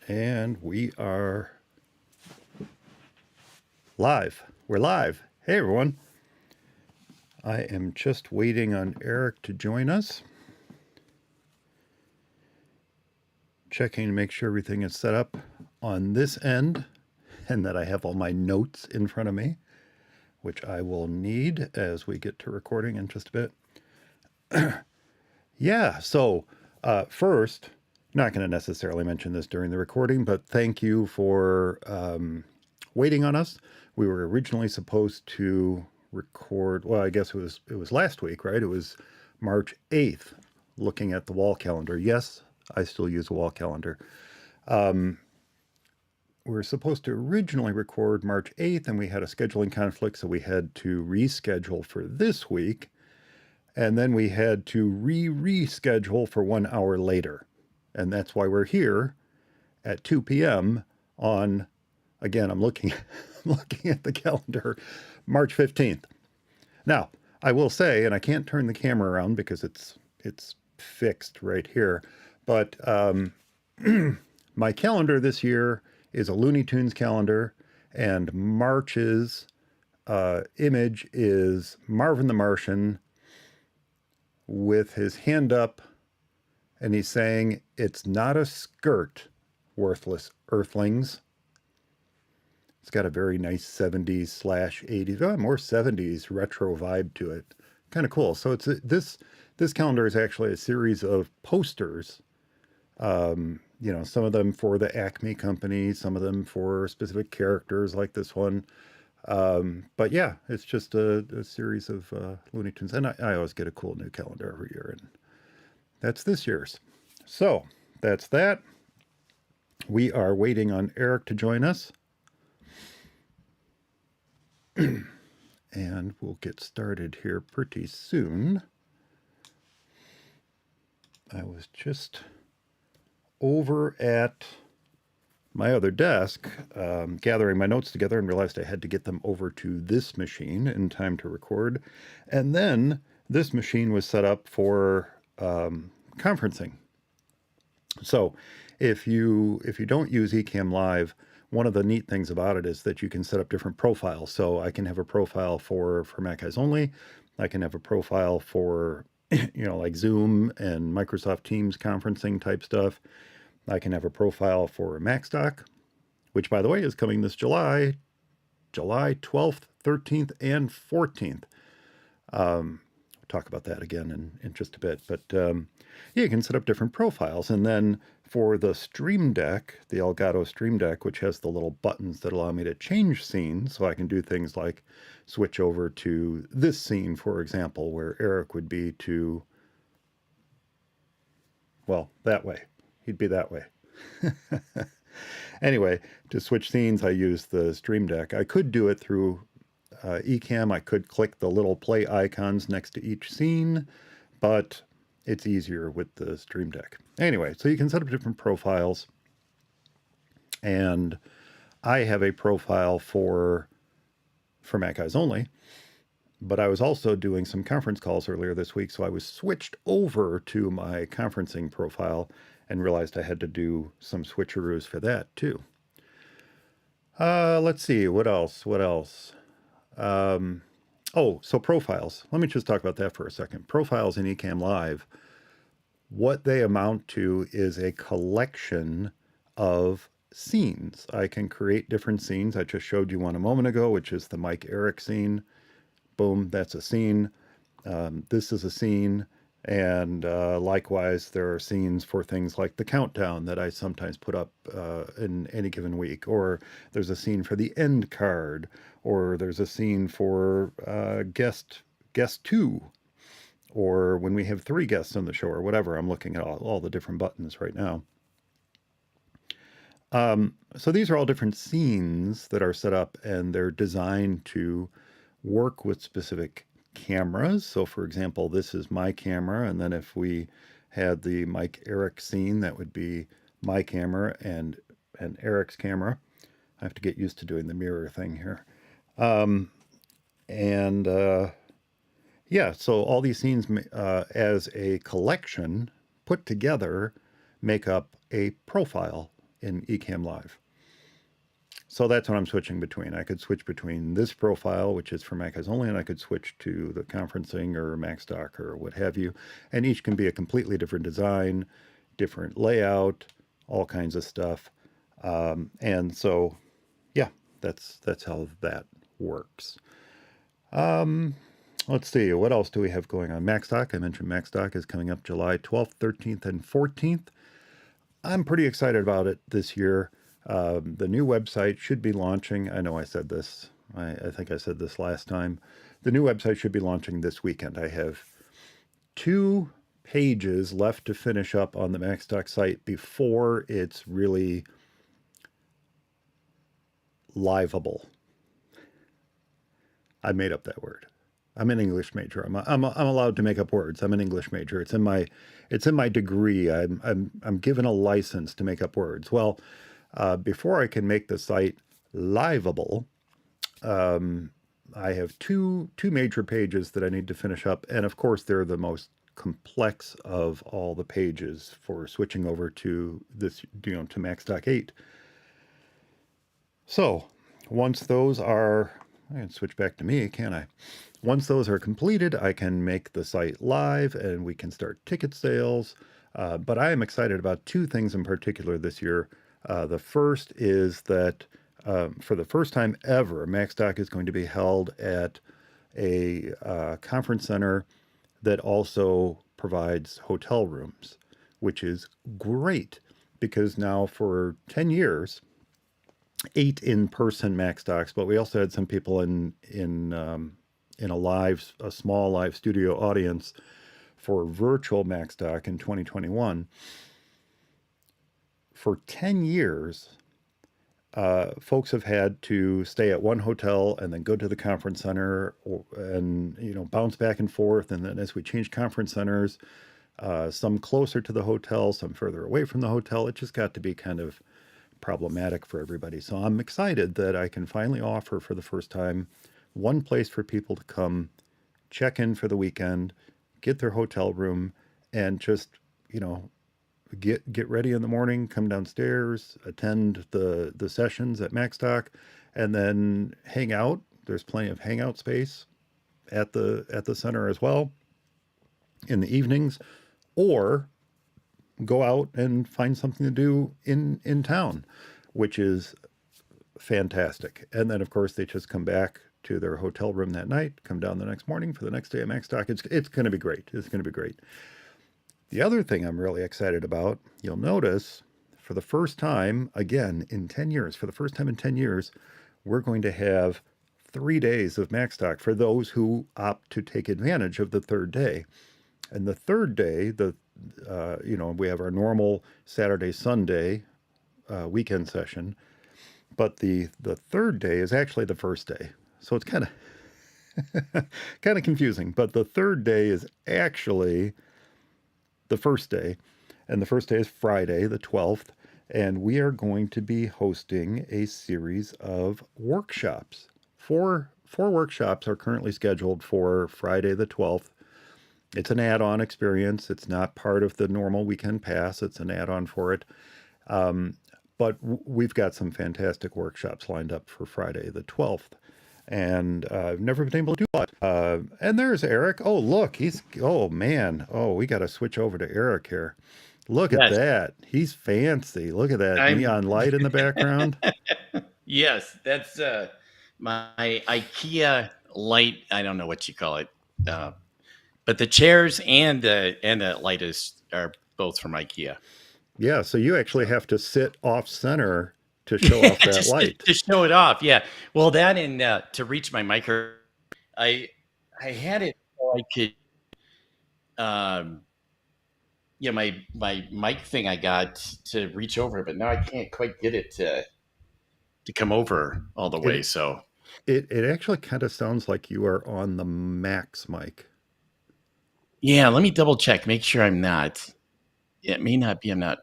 And we are live. We're live. Hey, everyone. I am just waiting on Eric to join us. Checking to make sure everything is set up on this end and that I have all my notes in front of me, which I will need as we get to recording in just a bit. Yeah, so first, not going to necessarily mention this during the recording, but thank you for waiting on us. We were originally supposed to record, well, I guess it was last week, right? It was March 8th, looking at the wall calendar. Yes, I still use a wall calendar. We were supposed to originally record March 8th, and we had a scheduling conflict, so we had to reschedule for this week. And then we had to reschedule for 1 hour later. And that's why we're here at 2 p.m. on, again, I'm looking at the calendar, March 15th. Now, I will say, and I can't turn the camera around because it's fixed right here, but my calendar this year is a Looney Tunes calendar, and March's image is Marvin the Martian with his hand up, and he's saying, "It's not a skirt, worthless earthlings." It's got a very nice 70s/80s, more 70s retro vibe to it. Kind of cool. So this calendar is actually a series of posters. Some of them for the Acme company, some of them for specific characters like this one. But yeah, it's just a series of Looney Tunes. And I always get a cool new calendar every year. And that's this year's. So that's that. We are waiting on Eric to join us. And we'll get started here pretty soon. I was just over at my other desk, gathering my notes together, and realized I had to get them over to this machine in time to record. And then this machine was set up for conferencing. So if you don't use Ecamm Live, one of the neat things about it is that you can set up different profiles. So I can have a profile for macOS only. I can have a profile for, like Zoom and Microsoft Teams conferencing type stuff. I can have a profile for Macstock, which, by the way, is coming this July 12th, 13th, and 14th. We'll talk about that again in just a bit. But you can set up different profiles. And then for the Stream Deck, the Elgato Stream Deck, which has the little buttons that allow me to change scenes, so I can do things like switch over to this scene, for example, where Eric would be to, well, that way. He'd be that way. Anyway, to switch scenes, I use the Stream Deck. I could do it through Ecamm. I could click the little play icons next to each scene, but it's easier with the Stream Deck. Anyway, so you can set up different profiles. And I have a profile for macOS only, but I was also doing some conference calls earlier this week, so I was switched over to my conferencing profile and realized I had to do some switcheroos for that too. Let's see, what else? So profiles. Let me just talk about that for a second. Profiles in Ecamm Live, what they amount to is a collection of scenes. I can create different scenes. I just showed you one a moment ago, which is the Mike Eric scene. Boom, that's a scene. This is a scene. And likewise, there are scenes for things like the countdown that I sometimes put up in any given week. Or there's a scene for the end card. Or there's a scene for guest 2. Or when we have 3 guests on the show or whatever. I'm looking at all the different buttons right now. So these are all different scenes that are set up, and they're designed to work with specific cameras. So for example, this is my camera, and then if we had the Mike Eric scene, that would be my camera and Eric's camera. I have to get used to doing the mirror thing here. Yeah, so all these scenes as a collection put together make up a profile in Ecamm Live. So that's what I'm switching between. I could switch between this profile, which is for macOS only, and I could switch to the conferencing or MacStock or what have you. And each can be a completely different design, different layout, all kinds of stuff. And so, yeah, that's how that works. Um, let's see, what else do we have going on? MacStock, I mentioned MacStock is coming up July 12th, 13th, and 14th. I'm pretty excited about it this year. The new website should be launching. I know I said this. I think I said this last time. The new website should be launching this weekend. I have 2 pages left to finish up on the MacStock site before it's really liveable. I made up that word. I'm an English major. I'm allowed to make up words. I'm an English major. It's in my degree. I'm given a license to make up words. Well, before I can make the site liveable, um, I have two major pages that I need to finish up, and of course they're the most complex of all the pages for switching over to this, to MacStock 8. So once those are, I can switch back to me, can't I? Once those are completed, I can make the site live and we can start ticket sales. But I am excited about 2 things in particular this year. The first is that for the first time ever, MacStock is going to be held at a conference center that also provides hotel rooms, which is great because now for 10 years, 8 in-person MacStocks, but we also had some people in a small live studio audience for virtual MacStock in 2021. For 10 years, folks have had to stay at one hotel and then go to the conference center and bounce back and forth. And then as we change conference centers, some closer to the hotel, some further away from the hotel, it just got to be kind of problematic for everybody. So I'm excited that I can finally offer for the first time one place for people to come check in for the weekend, get their hotel room, and just, you know, get ready in the morning, come downstairs, attend the sessions at MacStock, and then hang out. There's plenty of hangout space at the center as well in the evenings, or go out and find something to do in town, which is fantastic. And then of course they just come back to their hotel room that night, come down the next morning for the next day at MacStock. It's going to be great. It's going to be great. The other thing I'm really excited about, you'll notice, for the first time, again, in 10 years, for the first time in 10 years, we're going to have 3 days of MacStock for those who opt to take advantage of the third day. And the third day, we have our normal Saturday, Sunday weekend session, but the third day is actually the first day. So it's kind of kind of confusing, but the third day is actually the first day, and the first day is Friday, the 12th, and we are going to be hosting a series of workshops. Four workshops are currently scheduled for Friday, the 12th. It's an add-on experience. It's not part of the normal weekend pass. It's an add-on for it. But we've got some fantastic workshops lined up for Friday, the 12th. And I've never been able to do that. And there's Eric. Oh, look, oh man. Oh, we got to switch over to Eric here. Look at Yes, that. He's fancy. Look at that I'm. neon light in the background. Yes, that's my IKEA light. I don't know what you call it, uh, but the chairs and the light are both from IKEA. Yeah, so you actually So have to sit off center to show off that just to, light. to show it off. Yeah. Well, that and to reach my micro, I I had it so I could. Um, yeah, my mic thing I got to reach over, but now I can't quite get it to come over all the way. It So it actually kind of sounds like you are on the max mic. yeah, let me double check, make sure I'm not. It may not be. I'm not.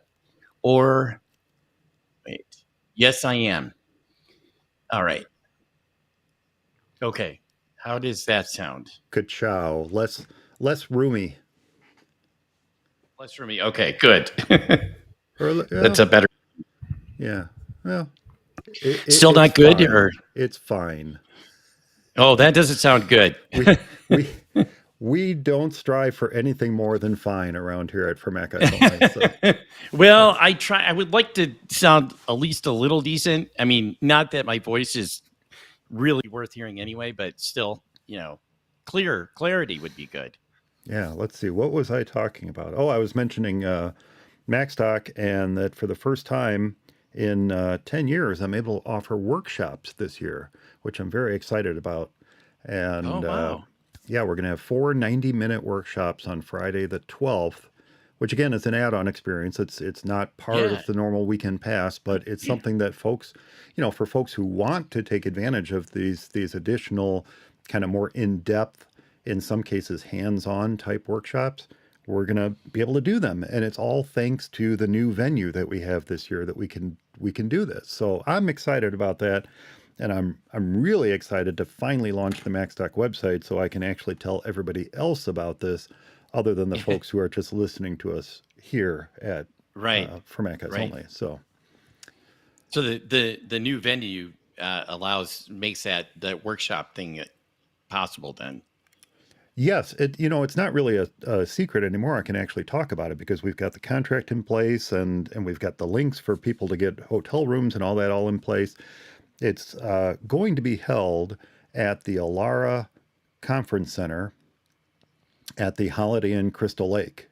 Or wait. Yes, I am. All right. Okay. How does that sound? Ka-chow. Less roomy. Less for me. Okay, good. Or That's yeah, a better. Yeah. Well, Still it's not good, fine. or It's fine. oh, that doesn't sound good. We we we don't strive for anything more than fine around here at For macOS Only. So Well, that's I try. I would like to sound at least a little decent. I mean, not that my voice is really worth hearing anyway, but still, clarity would be good. yeah. Let's see. What was I talking about? Oh, I was mentioning MacStock, and that for the first time in 10 years, I'm able to offer workshops this year, which I'm very excited about. Oh And wow, yeah, we're going to have 4 90-minute workshops on Friday the 12th, which again is an add-on experience. It's not part yeah, of the normal weekend pass, but it's something that folks, for folks who want to take advantage of these additional kind of more in-depth, in some cases hands-on type workshops, we're going to be able to do them. And it's all thanks to the new venue that we have this year that we can do this. So I'm excited about that. And I'm really excited to finally launch the MacStock website so I can actually tell everybody else about this, other than the folks who are just listening to us here at right, For macOS right. Only. So So the new venue makes that workshop thing possible. Then yes, it's not really a secret anymore. I can actually talk about it because we've got the contract in place, and we've got the links for people to get hotel rooms and all that all in place. It's going to be held at the Alara Conference Center at the Holiday Inn Crystal Lake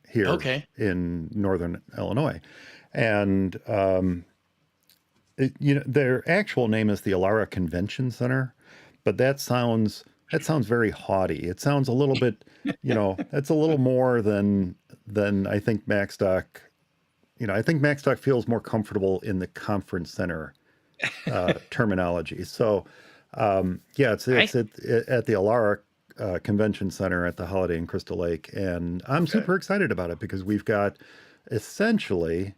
here okay, in northern Illinois. And their actual name is the Alara Convention Center, but that sounds very haughty. It sounds a little bit, that's a little more than I think MacStock. I think MacStock feels more comfortable in the conference center terminology. So yeah, it's I at the Alara Convention Center at the Holiday in Crystal Lake, and I'm okay. super excited about it because we've got essentially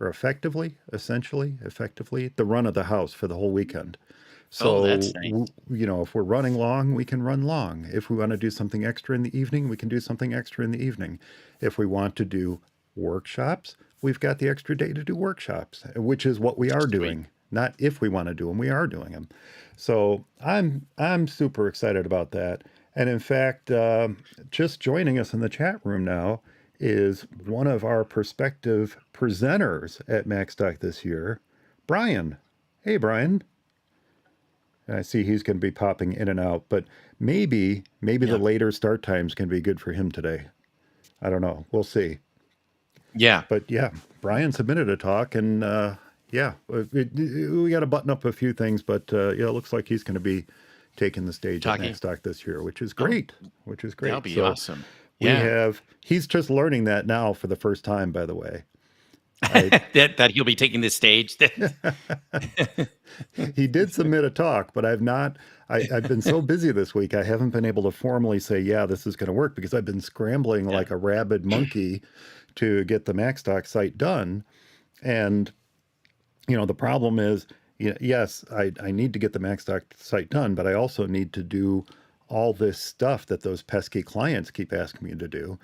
or effectively the run of the house for the whole weekend. Oh, that's So, nice. if we're running long, we can run long. If we want to do something extra in the evening, we can do something extra in the evening. If we want to do workshops, we've got the extra day to do workshops, which is what we are Sweet. doing. Not if we want to do them, we are doing them. So I'm super excited about that. And in fact, just joining us in the chat room now is one of our prospective presenters at MacStock this year, Brian. Hey, Brian. And I see he's going to be popping in and out, but maybe the Yeah, later start times can be good for him today. I don't know. We'll see. yeah. But yeah, Brian submitted a talk, and yeah, we got to button up a few things, but yeah, it looks like he's going to be taking the stage at Talking. MacStock this year, which is Oh, great. Which is that'll great. be So awesome. we Yeah, have. He's just learning that now for the first time, by the way. I that he'll be taking the stage. He did submit a talk, but I've not. I've been so busy this week, I haven't been able to formally say, yeah, this is going to work because I've been scrambling Yeah. like a rabid monkey to get the MacStock site done. And, the problem is, yes, I need to get the MacStock site done, but I also need to do all this stuff that those pesky clients keep asking me to do.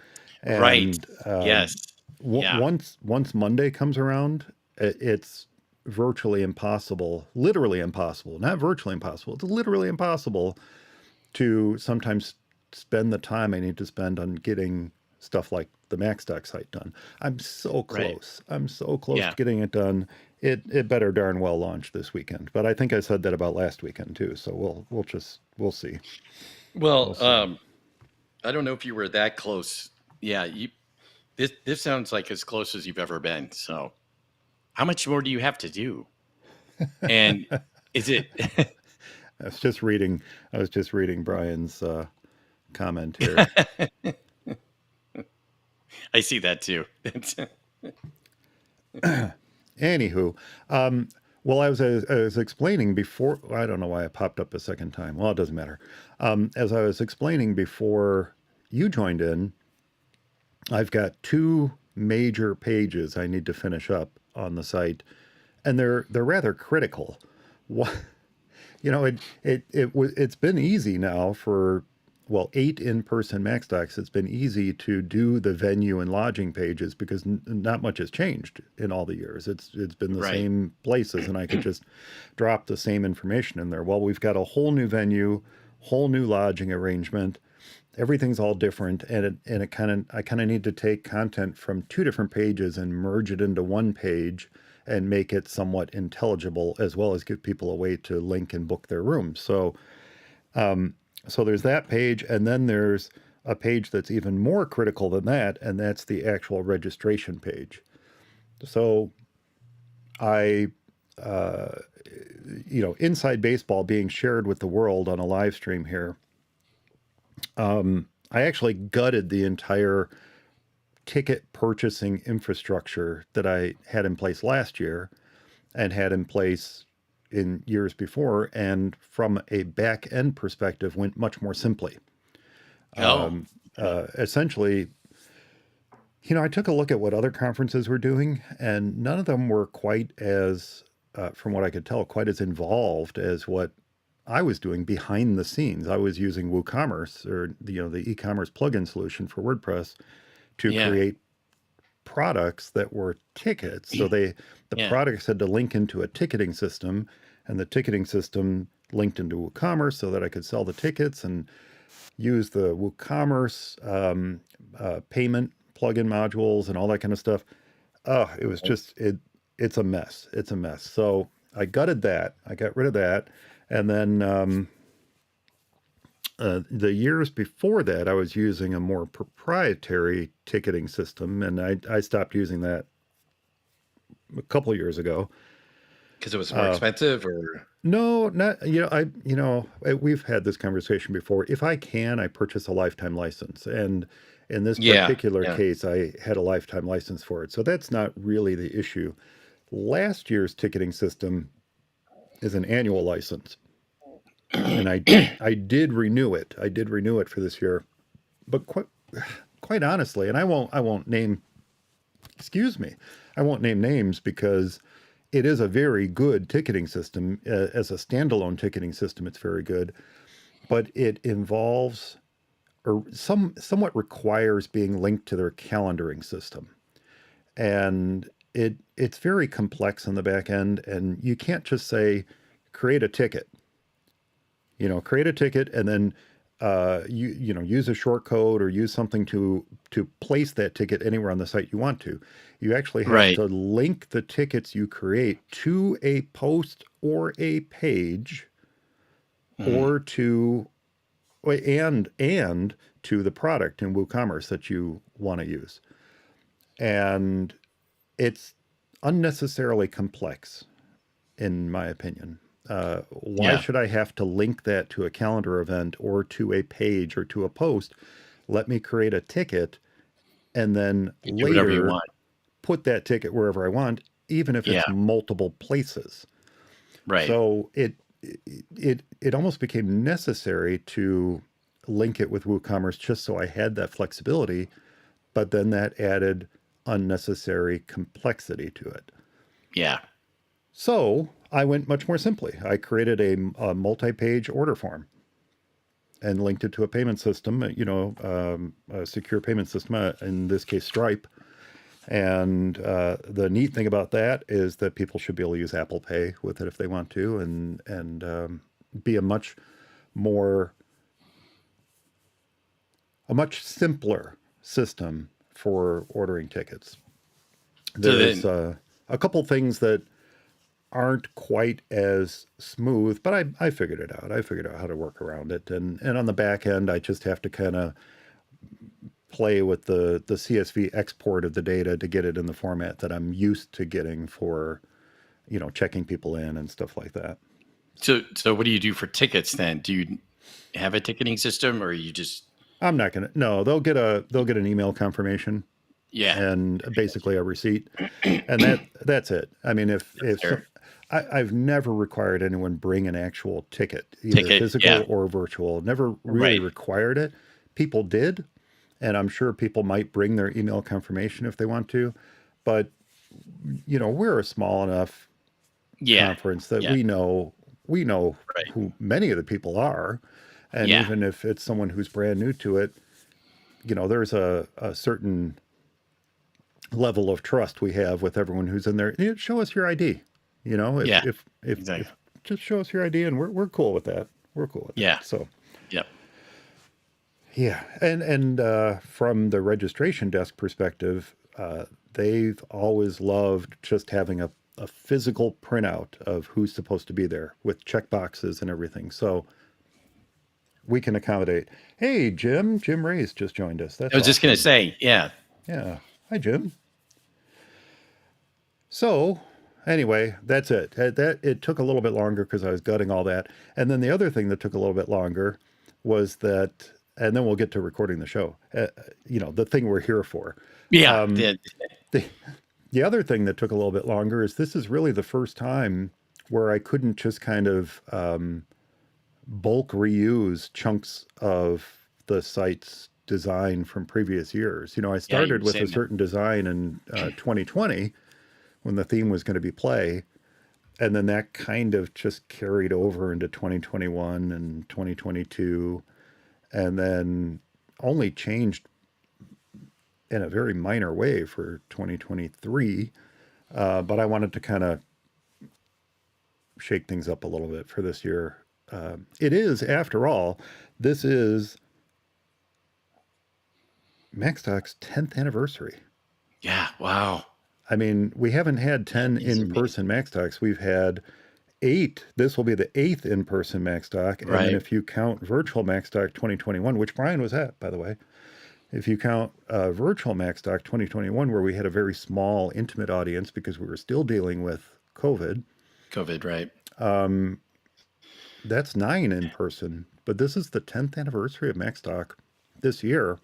Right. And Yes. Yeah. once Monday comes around, it's virtually impossible, literally impossible, not virtually impossible. It's literally impossible to sometimes spend the time I need to spend on getting stuff like the MacStock site done. I'm so Right. close. I'm so close Yeah. to getting it done. It better darn well launch this weekend. But I think I said that about last weekend too. So we'll see. We'll Well, see. I don't know if you were that close. Yeah. This sounds like as close as you've ever been. So, how much more do you have to do? And is it? I was just reading. I was just reading Brian's comment here. I see that too. Anywho, well, I was explaining before. I don't know why I popped up a second time. Well, it doesn't matter. As I was explaining before you joined in, I've got two major pages I need to finish up on the site, and they're rather critical. What, it's been easy now for well, 8 in-person Mac stocks, it's been easy to do the venue and lodging pages because not much has changed in all the years. It's been the Right. same places, and I could just drop the same information in there. Well, we've got a whole new venue, whole new lodging arrangement. Everything's all different, and it kind of I kind of need to take content from two different pages and merge it into one page and make it somewhat intelligible, as well as give people a way to link and book their rooms. Um, so there's that page, and then there's a page that's even more critical than that, and that's the actual registration page. So I, uh, inside baseball being shared with the world on a live stream here, I actually gutted the entire ticket purchasing infrastructure that I had in place last year and had in place in years before, and from a back end perspective, went much more simply. Oh, okay. Essentially, I took a look at what other conferences were doing, and none of them were quite as, from what I could tell, quite as involved as what I was doing behind the scenes. I was using WooCommerce, or the e-commerce plugin solution for WordPress, to Yeah. create products that were tickets. So the Yeah. products had to link into a ticketing system, and the ticketing system linked into WooCommerce so that I could sell the tickets and use the WooCommerce payment plugin modules and all that kind of stuff. Oh, it was just it. It's a mess. It's a mess. So I gutted that. I got rid of that, and then the years before that, I was using a more proprietary ticketing system, and I stopped using that a couple years ago. Because it was more Uh, expensive, or no, not we've had this conversation before. If I can, I purchase a lifetime license, and in this yeah, particular yeah. case, I had a lifetime license for it, so that's not really the issue. Last year's ticketing system is an annual license, and I did renew it. I did renew it for this year, but quite honestly, and I won't name, excuse me, I won't name names because it is a very good ticketing system. As a standalone ticketing system, it's very good, but it involves, or somewhat requires, being linked to their calendaring system, and it's very complex on the back end, and you can't just say create a ticket. Create a ticket, and then use a short code or use something to place that ticket anywhere on the site you want to. You actually have Right. to link the tickets you create to a post or a page, Mhm. or to and to the product in WooCommerce that you want to use. And it's unnecessarily complex, in my opinion. Why Yeah. should I have to link that to a calendar event or to a page or to a post? Let me create a ticket and then You do whatever you later want. put that ticket wherever I want, even if Yeah. it's multiple places. Right. So it almost became necessary to link it with WooCommerce just so I had that flexibility, but then that added unnecessary complexity to it. Yeah. So I went much more simply. I created a multi-page order form and linked it to a payment system, a secure payment system, in this case, Stripe. And the neat thing about that is that people should be able to use Apple Pay with it if they want to, and be more a much simpler system for ordering tickets. So There's then, a couple things that aren't quite as smooth, but I figured it out. I figured out how to work around it, and on the back end, I just have to kind of play with the CSV export of the data to get it in the format that I'm used to getting for checking people in and stuff like that. so what do you do for tickets then? Do you have a ticketing system, or you just? I'm not gonna. No, they'll get an email confirmation Yeah. and Okay, basically a receipt, and that's it. I mean, that's if some, fair. I've never required anyone bring an actual ticket, either Ticket. Yeah. physical or virtual. Never really Right. required it. People did, and I'm sure people might bring their email confirmation if they want to, but we're a small enough Yeah. conference that Yeah. we know Right. who many of the people are, And Yeah. even if it's someone who's brand new to it, there's a certain level of trust we have with everyone who's in there. Show us your ID. Yeah. If Exactly. just show us your ID, and we're cool with that. We're cool with that. Yeah. So Yep. yeah, and from the registration desk perspective, they've always loved just having a physical printout of who's supposed to be there with check boxes and everything. So we can accommodate. Hey, Jim Ray's just joined us. I That's was just gonna awesome. say, yeah. Yeah. Hi, Jim. So anyway, that's it. That it took a little bit longer because I was gutting all that. And then the other thing that took a little bit longer was that, and then we'll get to recording the show. The thing we're here for. Yeah. Um, the the other thing that took a little bit longer is this is really the first time where I couldn't just kind of bulk reuse chunks of the site's design from previous years. I Yeah, you started were with a saying that. certain design in 2020 when the theme was going to be play. And then that kind of just carried over into 2021 and 2022, and then only changed in a very minor way for 2023. But I wanted to kind of shake things up a little bit for this year. It is, after all, this is MacStock's 10th anniversary. Yeah. Wow. I mean, we haven't had That 10 is in-person amazing. MacStocks. We've had 8. This will be the 8th in-person MacStock. And then Right. if you count virtual MacStock 2021, which Brian was at, by the way, if you count virtual MacStock 2021, where we had a very small, intimate audience because we were still dealing with COVID, COVID. Right. that's 9 in person. But this is the 10th anniversary of MacStock this year.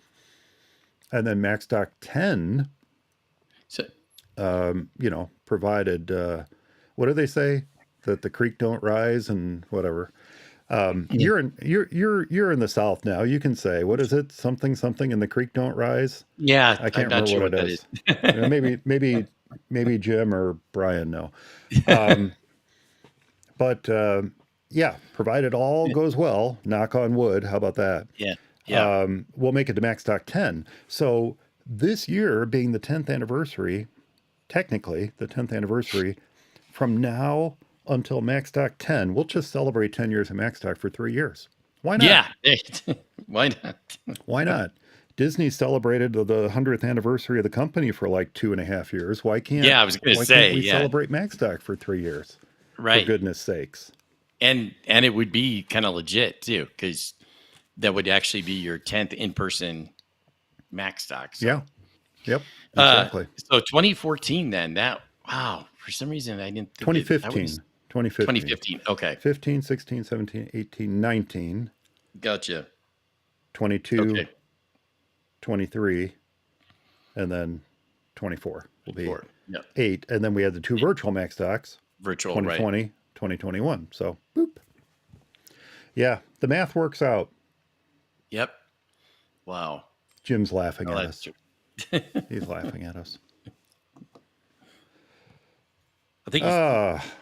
And then MacStock 10, So provided, what do they say? That the creek don't rise and whatever. You're in the South now. You can say, what is it? Something and the creek don't rise. yeah, I I'm can't not remember sure what it what that is. is. Maybe Jim or Brian know. Um, but yeah, provided all goes well, knock on wood. How about that? Yeah. Yeah. We'll make it to MacStock 10. So this year being the 10th anniversary, technically the 10th anniversary, from now until MacStock 10, we'll just celebrate 10 years of MacStock for 3 years. Why not? Yeah. Why not? Why not? Disney celebrated the 100th anniversary of the company for like 2.5 years. Why can't Yeah, I was gonna why can't say, we yeah. celebrate MacStock for 3 years? For Right. goodness sakes. And it would be kind of legit too, because that would actually be your 10th in person Mac stock. So Yeah. Yep. uh Exactly. so 2014 then that wow, for some reason I didn't think it I would 2015. 2015. 2015. Okay. 15, 16, 17, 18, 19, Gotcha. 22, Okay. 23, and then 24 will be 4. Yep. 8. And then we had the 2 virtual MacStocks, Virtual, right. 2020, 2021. So, boop. Yeah, the math works out. Yep. Wow. Jim's laughing Oh, at that's us. true. He's laughing at us. I think he's,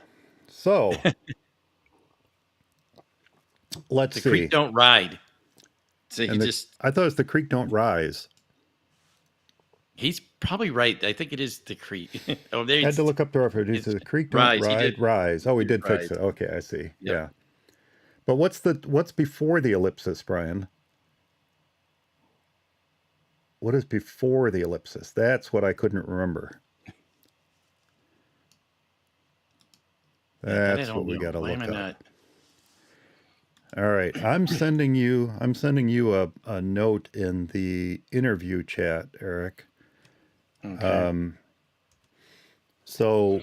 So let's the see. creek don't ride. So he And just I thought it was the creek don't rise. he's probably right. I think it is the creek. Oh, there I had to look up the reference. it's The creek don't rise. He ride, did rise. Oh, we did fix rise. it. Okay, I see. Yep. Yeah. But what's before the ellipsis, Brian? What is before the ellipsis? That's what I couldn't remember. Yeah, that I That's don't what we know. got to Why am look I up. not? All right, I'm sending you a note in the interview chat, Eric. Okay. So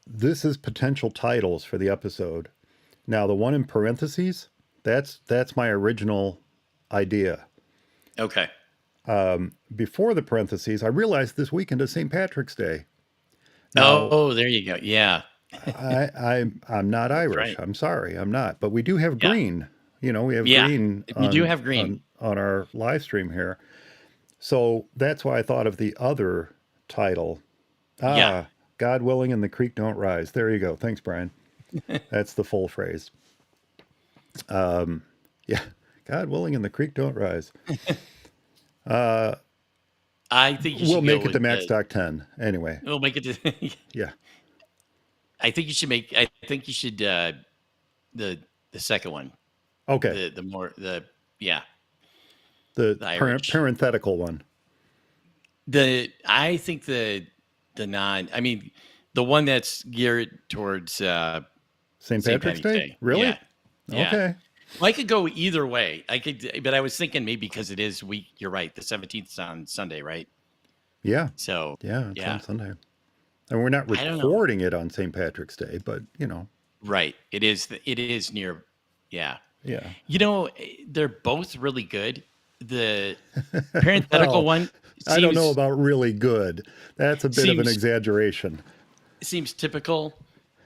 this is potential titles for the episode. Now, the one in parentheses, that's my original idea. Okay. Before the parentheses, I realized this weekend is St. Patrick's Day. Now, Oh, there you go. Yeah. I'm not That's Irish. right. I'm sorry, I'm not. But we do have Yeah. green. We have Yeah. green We do have green. on our live stream here. So that's why I thought of the other title. Yeah. God willing and the creek don't rise. There you go. Thanks, Brian. That's the full phrase. Yeah. God willing, and the creek don't rise. Uh, I think you we'll should go make it to with Mac the. Stock 10 anyway. We'll make it to. Yeah. I think you should make. I think you should the second one. Okay. The more the yeah The the Irish. parenthetical one. I think the non. I mean, the one that's geared towards St. St. Patrick's Patty's Day? Day. Really? Yeah, yeah. Okay. Well, I could go either way. I could, but I was thinking maybe because it is week. You're right. The 17th is on Sunday, right? Yeah. So Yeah. It's on yeah, Sunday. And we're not I don't know. recording it on St. Patrick's Day, but, Right. It is. It is near. Yeah. yeah. They're both really good. The parenthetical Well, one I don't know seems about really good. That's a bit of an seems exaggeration. seems typical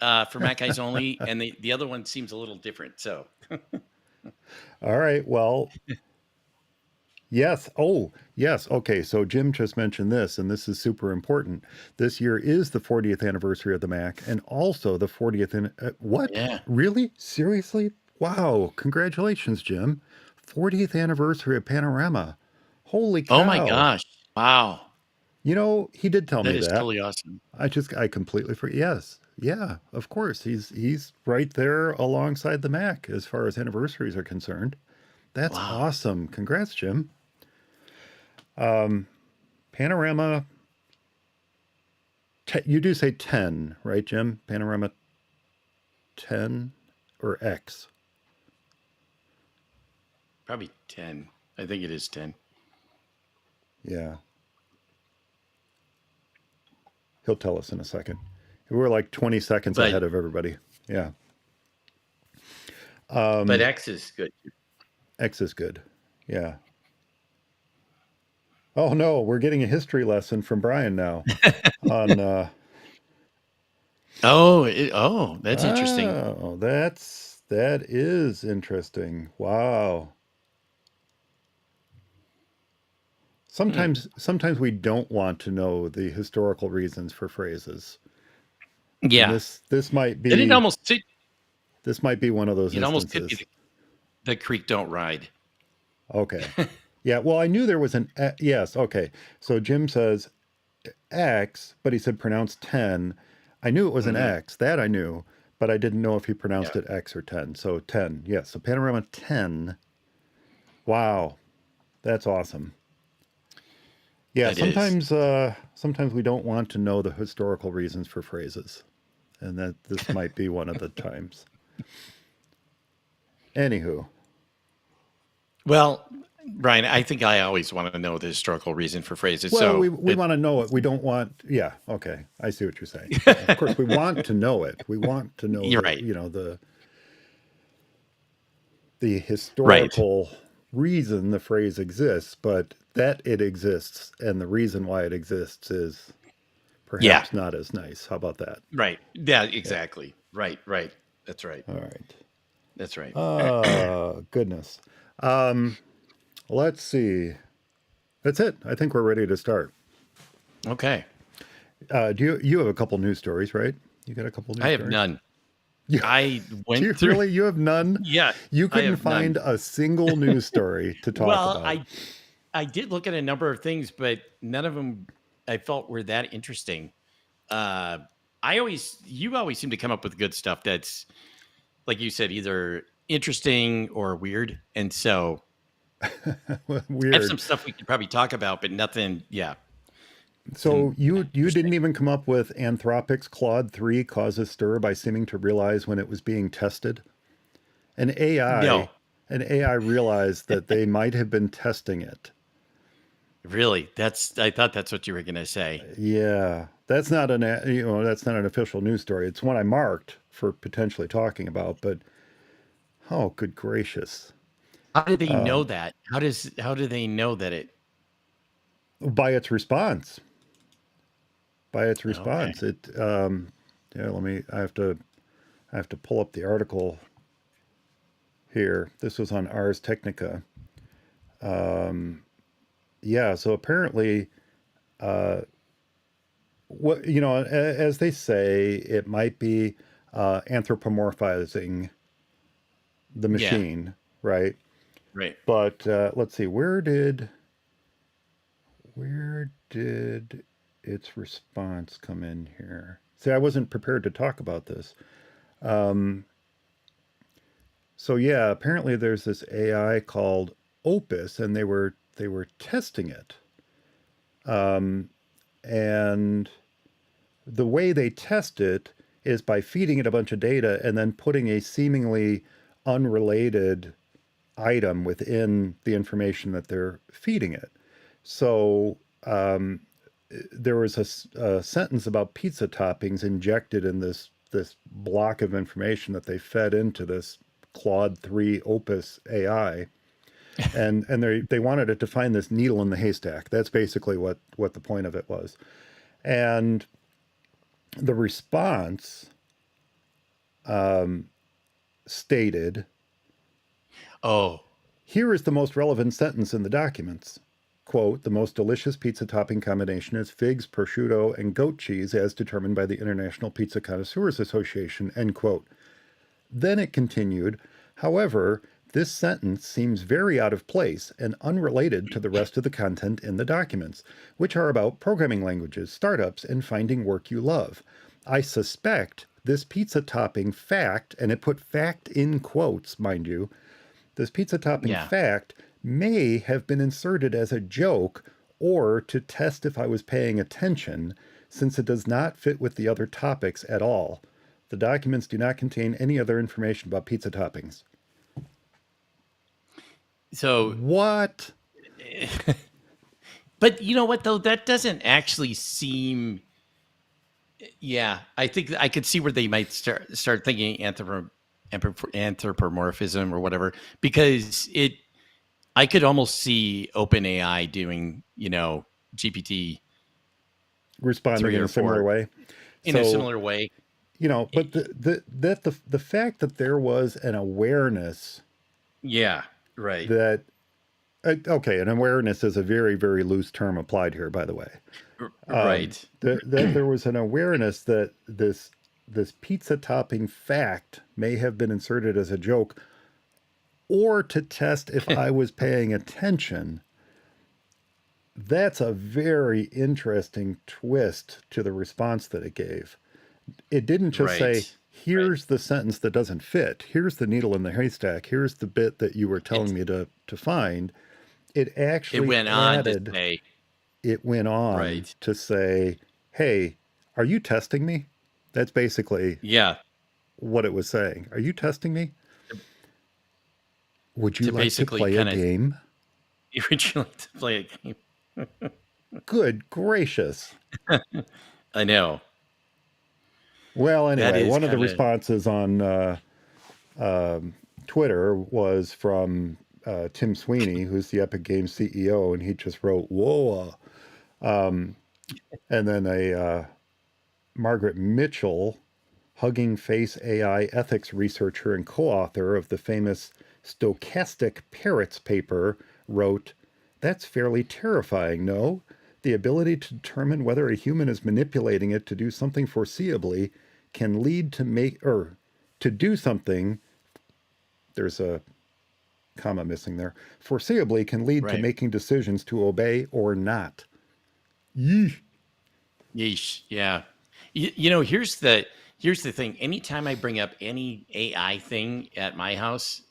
for Mac Guys Only, and the other one seems a little different. So All right. Well, yes. Oh, yes. Okay. So Jim just mentioned this, and this is super important. This year is the 40th anniversary of the Mac, and also the 40th. What? yeah. Really? Seriously? Wow. Congratulations, Jim. 40th anniversary of Panorama. Holy Oh my cow. gosh! Wow, He did tell that me is that. totally awesome. I completely forget. Yes. Yeah, of course. He's right there alongside the Mac as far as anniversaries are concerned. That's Wow. awesome. Congrats, Jim. Panorama, you do say 10, right, Jim? Panorama 10 or X? Probably 10. I think it is 10. Yeah, he'll tell us in a second. We're like 20 seconds But ahead of everybody. Yeah. X is good. X is good. Yeah. Oh no, we're getting a history lesson from Brian now on Oh, that's interesting. oh, that is interesting. Wow. Hmm. Sometimes we don't want to know the historical reasons for phrases. And Yeah. this might Then be one of those it almost could be instances. the creek don't ride. Okay. Yeah, well, I knew there was yes, okay. So Jim says X, but he said pronounced 10. I knew it was an Hmm. X, that I knew, but I didn't know if he pronounced Yeah, it X or 10. So 10. Yes, so Panorama 10. Wow, that's awesome. Yeah, it is. sometimes we don't want to know the historical reasons for phrases, and that this might be one of the times. Anywho, Well, Brian, I think I always want to know the historical reason for phrases. well, So we want to know it. We don't want. Yeah, okay, I see what you're saying. Yeah, of course, we want to know it. We want to know you're right. the Right. historical reason the phrase exists, but that it exists and the reason why it exists is Yeah. perhaps not as nice. How about that? Right. Yeah, Yeah. exactly. Right. Right. That's right. All right. That's right. Goodness. Um, let's see. That's it. I think we're ready to start. Okay. Do you have a couple news stories, right? You got a couple I news have stories? none. Yeah. I Do went you through really? You have none? yeah, You I couldn't have none. find a single news story to talk Well, about. I did look at a number of things, but none of them I felt were that interesting. Uh you always seem to come up with good stuff that's like you said either interesting or weird. And so I have Weird. some stuff we could probably talk about, but nothing, yeah. So you Interesting. didn't even come up with Anthropic's Claude 3 causes stir by seeming to realize when it was being tested? An No, AI an AI realized that they might have been testing it. really. I thought that's what you were gonna say. Yeah, that's not an official news story. It's one I marked for potentially talking about, but oh, good gracious! How do they know Um, that? How do they know that it by its response, by its okay. response, it. Yeah, let me. I have to pull up the article here. This was on Ars Technica. Yeah, so apparently, uh, what as they say, it might be anthropomorphizing the Yeah. machine, right? Right. But let's see, where did its response come in here? See, I wasn't prepared to talk about this. Um, so yeah, apparently there's this AI called Opus, and they were testing it. Um, and the way they test it is by feeding it a bunch of data and then putting a seemingly unrelated item within the information that they're feeding it. So um, there was a sentence about pizza toppings injected in this block of information that they fed into this Claude 3 Opus AI, and they wanted it to find this needle in the haystack. That's basically what the point of it was. And the response um, stated, Oh, here is the most relevant sentence in the documents. Quote, the most delicious pizza topping combination is figs, prosciutto, and goat cheese as determined by the International Pizza Connoisseurs Association, end quote. Then it continued, however, this sentence seems very out of place and unrelated to the rest of the content in the documents, which are about programming languages, startups, and finding work you love. I suspect this pizza topping fact, and it put fact in quotes, mind you, this pizza topping yeah. fact may have been inserted as a joke or to test if I was paying attention, since it does not fit with the other topics at all. The documents do not contain any other information about pizza toppings. So, What? but you know what though? That doesn't actually seem. Yeah, I think I could see where they might start thinking anthropomorphism or whatever, because it. I could almost see OpenAI doing, GPT Responding 3 in or a similar 4 way. in a So, similar way. but Eh, the fact that there was an awareness Yeah, right, that okay, an awareness is a very, very loose term applied here, by the way. right, That there was an awareness that this pizza topping fact may have been inserted as a joke or to test if I was paying attention. That's a very interesting twist to the response that it gave. It didn't just say, right, right. here's the sentence that doesn't fit, here's the needle in the haystack, here's the bit that you were telling It's me to find. It it actually went on to added, say, it went on right, to say, hey, are you testing me? That's basically yeah, what it was saying. Are you testing me? Would you to like to basically play a kind of game? originally to play a game. Good gracious. I know Well, that anyway, is one of the kind of responses on um, Twitter was from Tim Sweeney, who's the Epic Games CEO, and he just wrote, whoa. Um, and then a Margaret Mitchell, Hugging Face AI ethics researcher and co author of the famous Stochastic Parrots paper, wrote, that's fairly terrifying, no? The ability to determine whether a human is manipulating it to do something foreseeably can lead to make, or to do something, there's a comma missing there, foreseeably can lead to right. making decisions to obey or not. Yeesh. Yeesh. Yeah. Here's the thing. Anytime I bring up any AI thing at my house,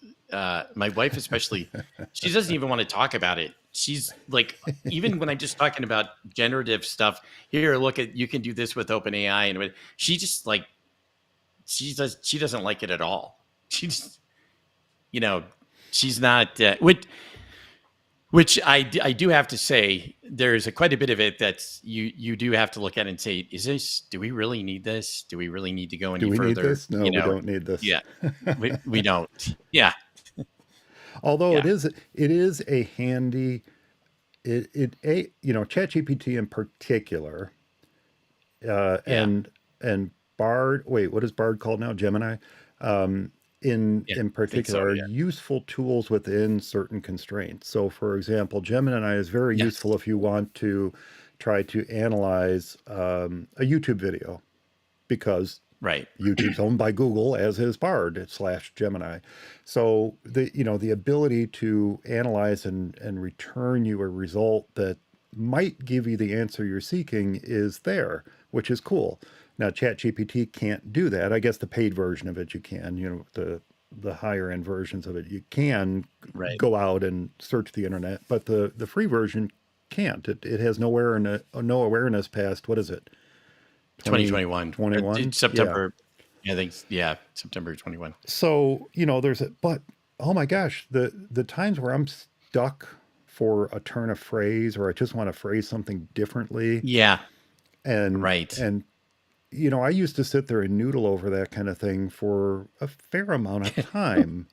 my wife especially, she doesn't even want to talk about it. She's like, even when I'm just talking about generative stuff, here, look at you can do this with OpenAI, and she just like she doesn't like it at all. She just you know she's not which I do have to say, there's quite a bit of it that's you do have to look at and say, is this? Do we really need this? Do we really need to go Do any we need further? this? No, we don't need this. Yeah, we don't. Yeah, Although yeah, it is a handy ChatGPT in particular, yeah, and Bard. Wait, what is Bard called now? Gemini. Um, yeah. in I think so. particular, are Yeah. useful tools within certain constraints. So, for example, Gemini is very useful Yes. if you want to try to analyze a YouTube video because Right. YouTube's owned by Google, as is Bard / Gemini. So the ability to analyze and return you a result that might give you the answer you're seeking is there, which is cool. Now, ChatGPT can't do that. I guess the paid version of it you can. The higher end versions of it you can Right. go out and search the internet, but the free version can't. It has no awareness past, what is it, 2021. 2021? Yeah. September. I think, yeah, September 21. So, but oh my gosh, the times where I'm stuck for a turn of phrase, or I just want to phrase something differently, Yeah. and Right. and I used to sit there and noodle over that kind of thing for a fair amount of time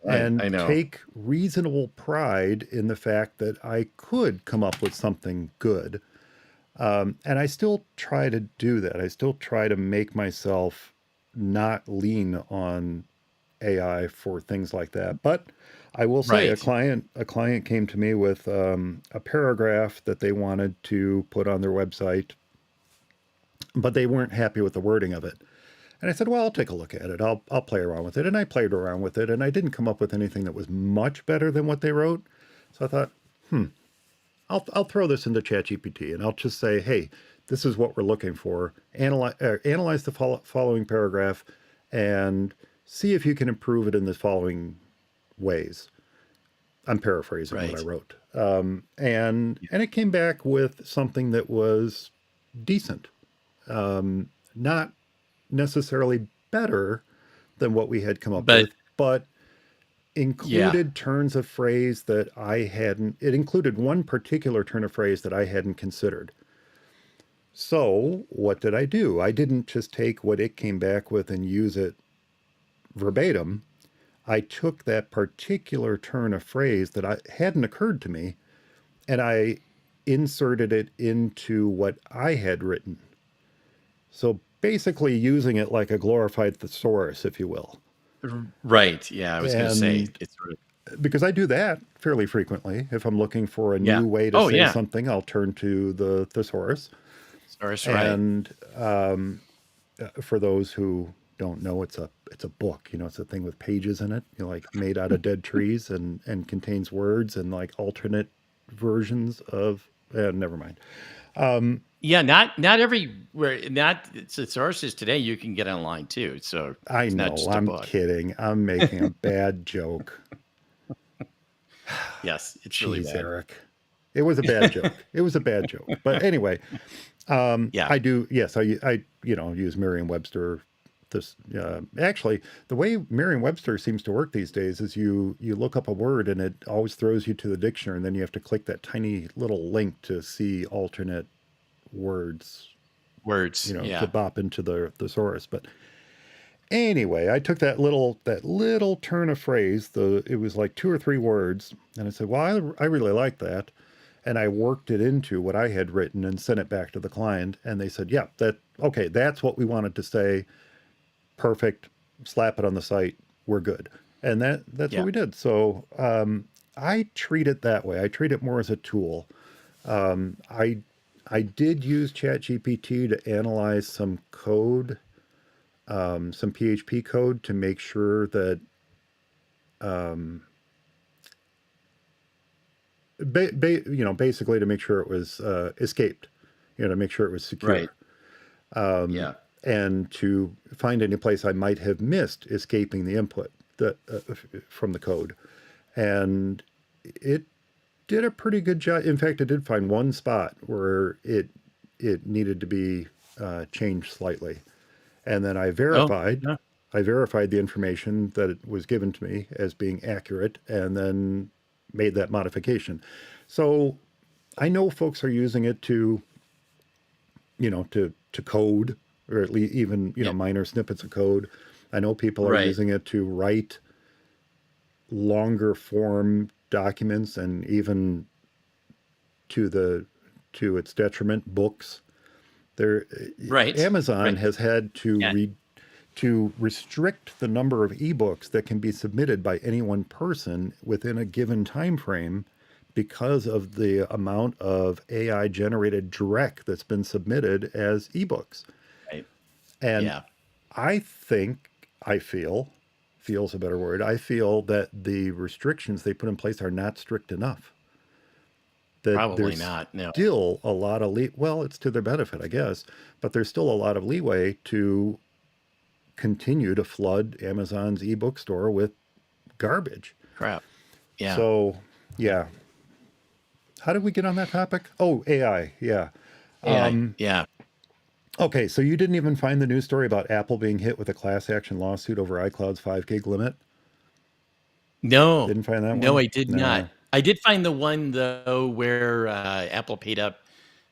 I and know. take reasonable pride in the fact that I could come up with something good. And I still try to do that. I still try to make myself not lean on AI for things like that. But I will say, a Right. client came to me with a paragraph that they wanted to put on their website, but they weren't happy with the wording of it. And I said, well, I'll take a look at it. I'll play around with it. And I played around with it, and I didn't come up with anything that was much better than what they wrote. So I thought, I'll throw this into ChatGPT, and I'll just say, hey, this is what we're looking for. Analyze the following paragraph, and see if you can improve it in the following ways. I'm paraphrasing what I Right. wrote, and it came back with something that was decent, not necessarily better than what we had come up But with, but yeah. included turns of phrase that I hadn't. It included one particular turn of phrase that I hadn't considered. So what did I do? I didn't just take what it came back with and use it verbatim. I took that particular turn of phrase that I hadn't occurred to me, and I inserted it into what I had written. So basically using it like a glorified thesaurus, if you will. Right. Yeah. I was going to say And it's sort of, because I do that fairly frequently, if I'm looking for a yeah. new way to Oh, say yeah. something, I'll turn to the thesaurus. Source. Right. And for those who don't know, it's a book. It's a thing with pages in it. Like made out of dead trees, and contains words and like alternate versions of. Never mind. Yeah. Not everywhere. Not it's sources today you can get online too. So I it's not know. just a I'm book. kidding. I'm making a bad joke. Yes. It's really Jeez, bad. Eric. It was a bad joke. It was a bad joke. But anyway, Yeah. I do. Yes, I use Merriam-Webster. This actually, the way Merriam-Webster seems to work these days is you look up a word and it always throws you to the dictionary, and then you have to click that tiny little link to see alternate words. Words. To Yeah. bop into the thesaurus. But anyway, I took that little turn of phrase. It was like 2 or 3 words, and I said, "Well, I really like that." And I worked it into what I had written and sent it back to the client, and they said, "Yeah, okay, that's what we wanted to say. Perfect. Slap it on the site. We're good." And that's what Yeah. we did. So I treat it that way. I treat it more as a tool. I did use ChatGPT to analyze some code, some PHP code, to make sure that basically to make sure it was escaped, to make sure it was Right. secure, Yeah. and to find any place I might have missed escaping the input from the code. And it did a pretty good job. In fact, it did find one spot where it needed to be changed slightly, and then Oh, yeah. I verified the information that it was given to me as being accurate, and then made that modification. So I know folks are using it to code, or at least even Yeah. minor snippets of code. I know people are Right. using it to write longer form documents, and even to its detriment, books. There, Right. Amazon Right. has had Yeah. to restrict the number of ebooks that can be submitted by any one person within a given time frame, because of the amount of AI generated dreck that's been submitted as ebooks. Right. And Yeah. I think, I feel, feel's a better word. I feel that the restrictions they put in place are not strict enough. That Probably there's not. No. still a lot of well, it's to their benefit, I guess, but there's still a lot of leeway to continue to flood Amazon's ebook store with garbage. Crap. Yeah. So, Yeah. yeah. How did we get on that topic? Oh, AI. Yeah. AI. Yeah. Okay, so you didn't even find the news story about Apple being hit with a class action lawsuit over iCloud's 5 gig limit? No. Didn't find that No, one? I did not. No. I did find the one though where Apple paid up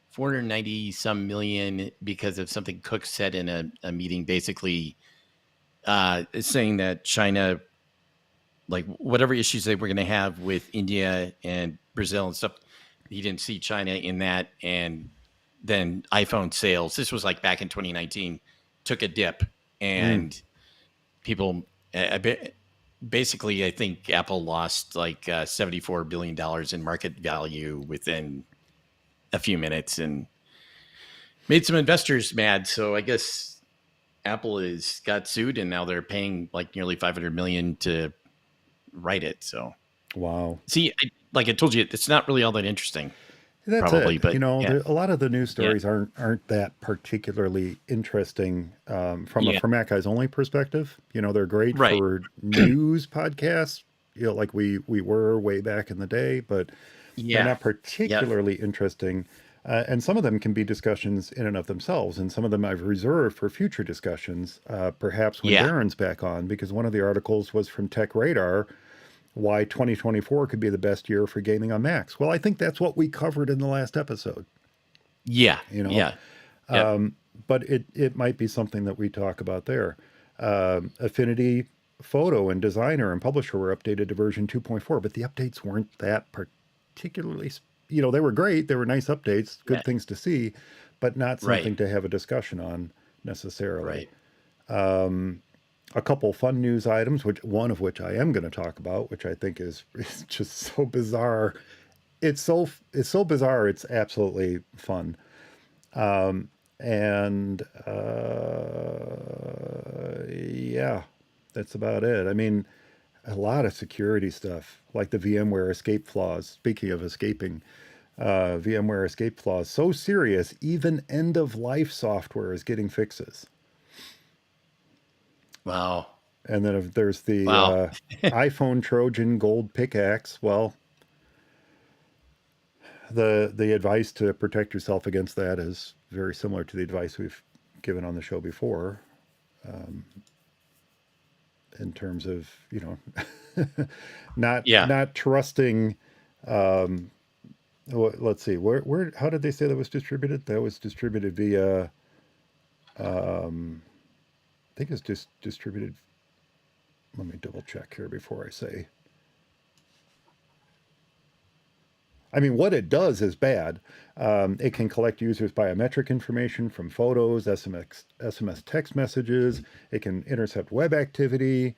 490 some million because of something Cook said in a meeting, basically saying that China, like whatever issues they were going to have with India and Brazil and stuff, he didn't see China in that. And then iPhone sales, this was like back in 2019, took a dip, Mm. and people, basically, I think Apple lost like $74 billion in market value within a few minutes and made some investors mad. So I guess Apple is got sued, and now they're paying like nearly 500 million to write it. So Wow. see, like I told you, it's not really all that interesting, That's probably, it. but yeah, A lot of the news yeah, stories aren't that particularly interesting from a yeah, for Mac Eyes Only perspective. They're great right, for news podcasts, like we were way back in the day, but they're yeah, not yeah, particularly interesting. And some of them can be discussions in and of themselves, and some of them I've reserved for future discussions, perhaps when yeah, Darren's back on, because one of the articles was from Tech Radar, why 2024 could be the best year for gaming on Macs. Well, I think that's what we covered in the last episode, yeah, you know, yeah, yep, but it might be something that we talk about there. Affinity Photo and Designer and Publisher were updated to version 2.4, but the updates weren't that particularly, they were great. They were nice updates, yeah, good things to see, but not right, something to have a discussion on necessarily. right. A couple fun news items, which one of which I am going to talk about, which I think is just so bizarre. It's so bizarre. It's absolutely fun. And yeah, that's about it. I mean, a lot of security stuff, like the VMware escape flaws. Speaking of escaping, VMware escape flaws so serious, even end of life software is getting fixes. Wow, And then if there's the wow, iPhone Trojan gold pickaxe, well, the advice to protect yourself against that is very similar to the advice we've given on the show before, in terms of not yeah. not trusting. Let's see, where how did they say that was distributed? That was distributed via. I think it's just distributed. Let me double check here before I say. I mean, what it does is bad. It can collect users' biometric information from photos, SMS text messages. It can intercept web activity.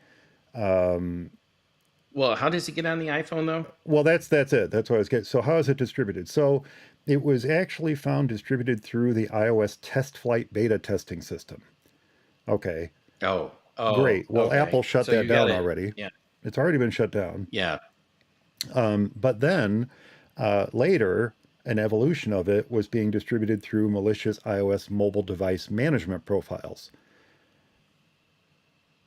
Well, how does it get on the iPhone though? Well, that's it. That's what I was getting. So, how is it distributed? So, it was actually found distributed through the iOS test flight beta testing system. Okay, Oh, oh, great. Well, okay. Apple shut So that you got down it. already. Yeah, It's already been shut down. yeah. But then later, an evolution of it was being distributed through malicious iOS mobile device management profiles.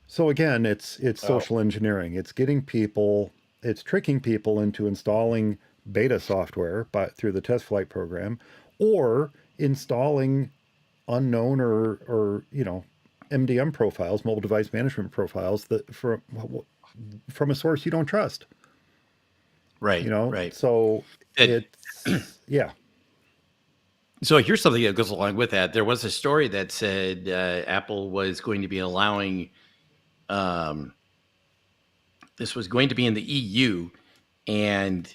So again, it's Oh, social engineering. It's tricking people into installing beta software through the test flight program, or installing unknown or MDM profiles, mobile device management profiles that from a source you don't trust. right, right. So It, it's yeah. so here's something that goes along with that. There was a story that said Apple was going to be allowing, um, this was going to be in the EU, and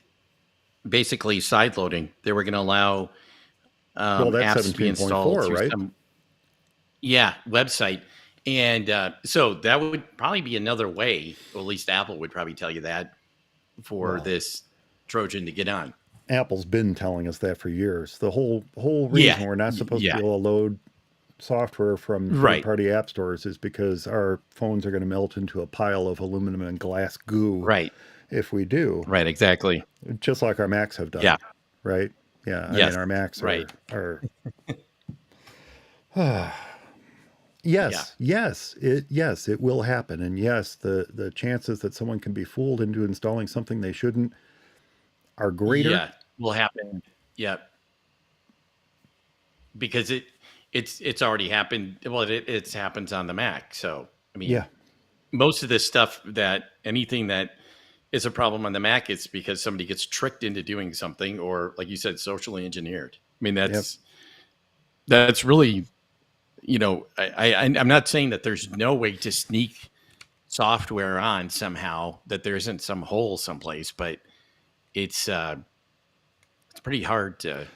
basically side loading. They were going to allow Well, that's apps to be installed 17.4, through right? some website, and so that would probably be another way. Or at least Apple would probably tell you that for Well, this Trojan to get on. Apple's been telling us that for years. The whole Yeah, reason we're not supposed to be yeah, able to load software from Right. third-party app stores is because our phones are going to melt into a pile of aluminum and glass goo Right. if we do, Right. Exactly. just like our Macs have Yeah. done, right? Yeah, I mean Yes. our Macs Right. are Yeah. yes, it will happen. And yes, the chances that someone can be fooled into installing something they shouldn't are greater. Yeah. Will happen. Yeah. Because it's already happened. Well, it's happens on the Mac. So I mean, Yeah, most of this stuff that anything that is a problem on the Mac, it's because somebody gets tricked into doing something, or like you said, socially engineered. I mean, yep. that's really, I'm not saying that there's no way to sneak software on somehow, that there isn't some hole someplace, but it's it's pretty hard to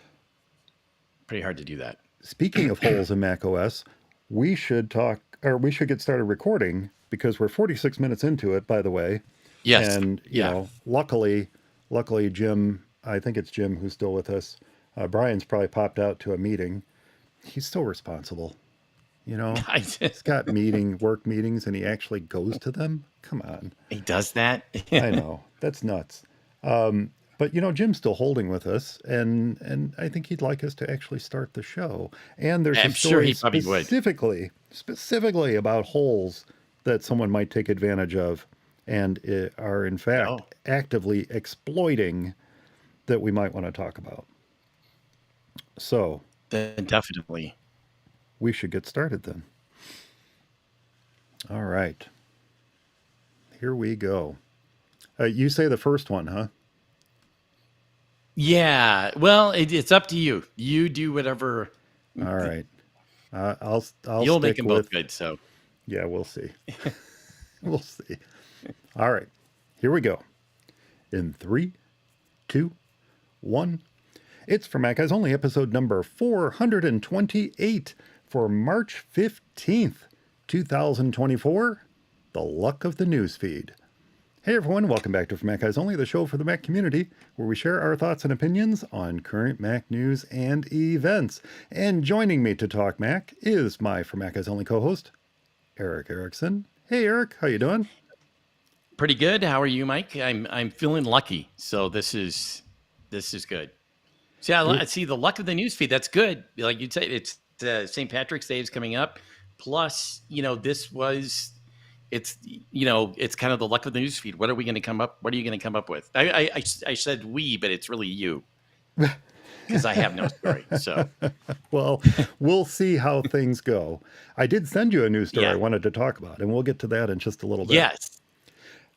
do that. Speaking of holes in macOS, we should get started recording because we're 46 minutes into it, by the way. Yes. And, Yeah. luckily, Jim, I think it's Jim who's still with us. Brian's probably popped out to a meeting. He's still responsible. You know, he's got work meetings, and he actually goes to them. Come on. He does that. I know. That's nuts. But Jim's still holding with us, and I think he'd like us to actually start the show. And there's I'm a sure story he probably would. specifically about holes that someone might take advantage of, and are in fact Oh, actively exploiting, that we might want to talk about. So then definitely. we should get started then. All right, here we go. You say the first one, huh? Yeah. Well, it's up to you. You do whatever. All right. I'll You'll make stick them with. both good. So Yeah, we'll see. We'll see. All right, here we go. In 3, 2, 1. It's for Mac Guys Only, episode number 428 for March 15th, 2024. The luck of the newsfeed. Hey everyone, welcome back to For Mac Guys Only, the show for the Mac community, where we share our thoughts and opinions on current Mac news and events. And joining me to talk Mac is my For Mac Guys Only co-host, Eric Erickson. Hey Eric, how you doing? pretty good. How are you, Mike? I'm feeling lucky. So this is good. See, I Good. see the luck of the newsfeed. That's good. Like you'd say, it's St. Patrick's Day is coming up. Plus, it's it's kind of the luck of the newsfeed. What are we going to come up? What are you going to come up with? I said we, but it's really you because I have no story. So Well, we'll see how things go. I did send you a news story I yeah, wanted to talk about, and we'll get to that in just a little bit. yes,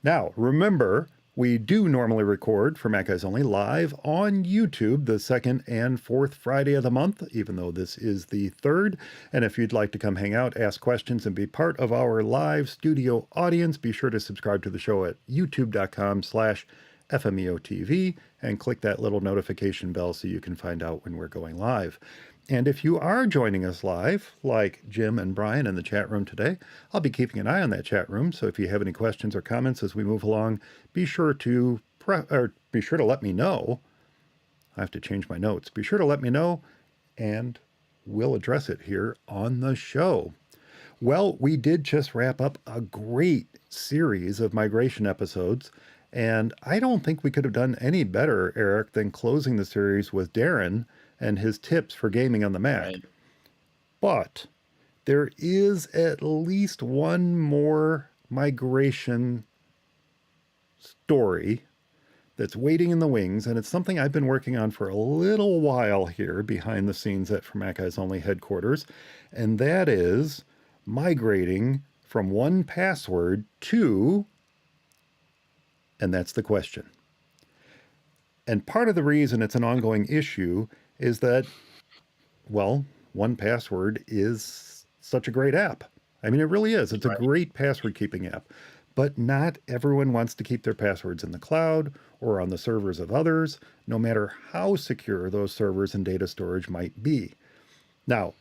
Now, remember, we do normally record for Mac Guys Only live on YouTube the second and fourth Friday of the month, even though this is the third. And if you'd like to come hang out, ask questions, and be part of our live studio audience, be sure to subscribe to the show at youtube.com/FMEOTV and click that little notification bell so you can find out when we're going live. And if you are joining us live, like Jim and Brian in the chat room today, I'll be keeping an eye on that chat room. So if you have any questions or comments as we move along, be sure to let me know. I have to change my notes. Be sure to let me know, and we'll address it here on the show. Well, we did just wrap up a great series of migration episodes, and I don't think we could have done any better, Eric, than closing the series with Darren and his tips for gaming on the Mac. right. But there is at least one more migration story that's waiting in the wings, and it's something I've been working on for a little while here behind the scenes at For Mac Guys Only headquarters, and that is migrating from 1Password to, and that's the question. And part of the reason it's an ongoing issue is that, well, 1Password is such a great app. I mean, it really is. It's a Right. great password keeping app. But not everyone wants to keep their passwords in the cloud or on the servers of others, no matter how secure those servers and data storage might be. Now,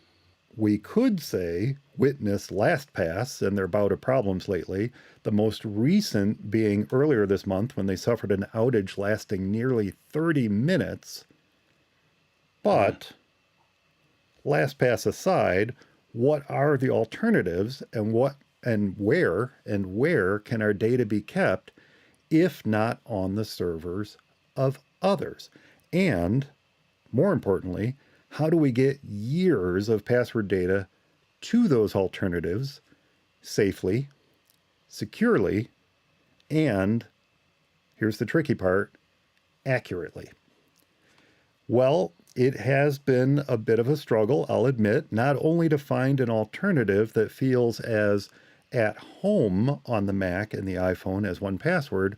we could say witness LastPass and their bout of problems lately, the most recent being earlier this month when they suffered an outage lasting nearly 30 minutes. But LastPass aside, what are the alternatives, and where can our data be kept if not on the servers of others? And more importantly, how do we get years of password data to those alternatives safely, securely, and here's the tricky part, accurately? Well, it has been a bit of a struggle, I'll admit, not only to find an alternative that feels as at home on the Mac and the iPhone as 1Password,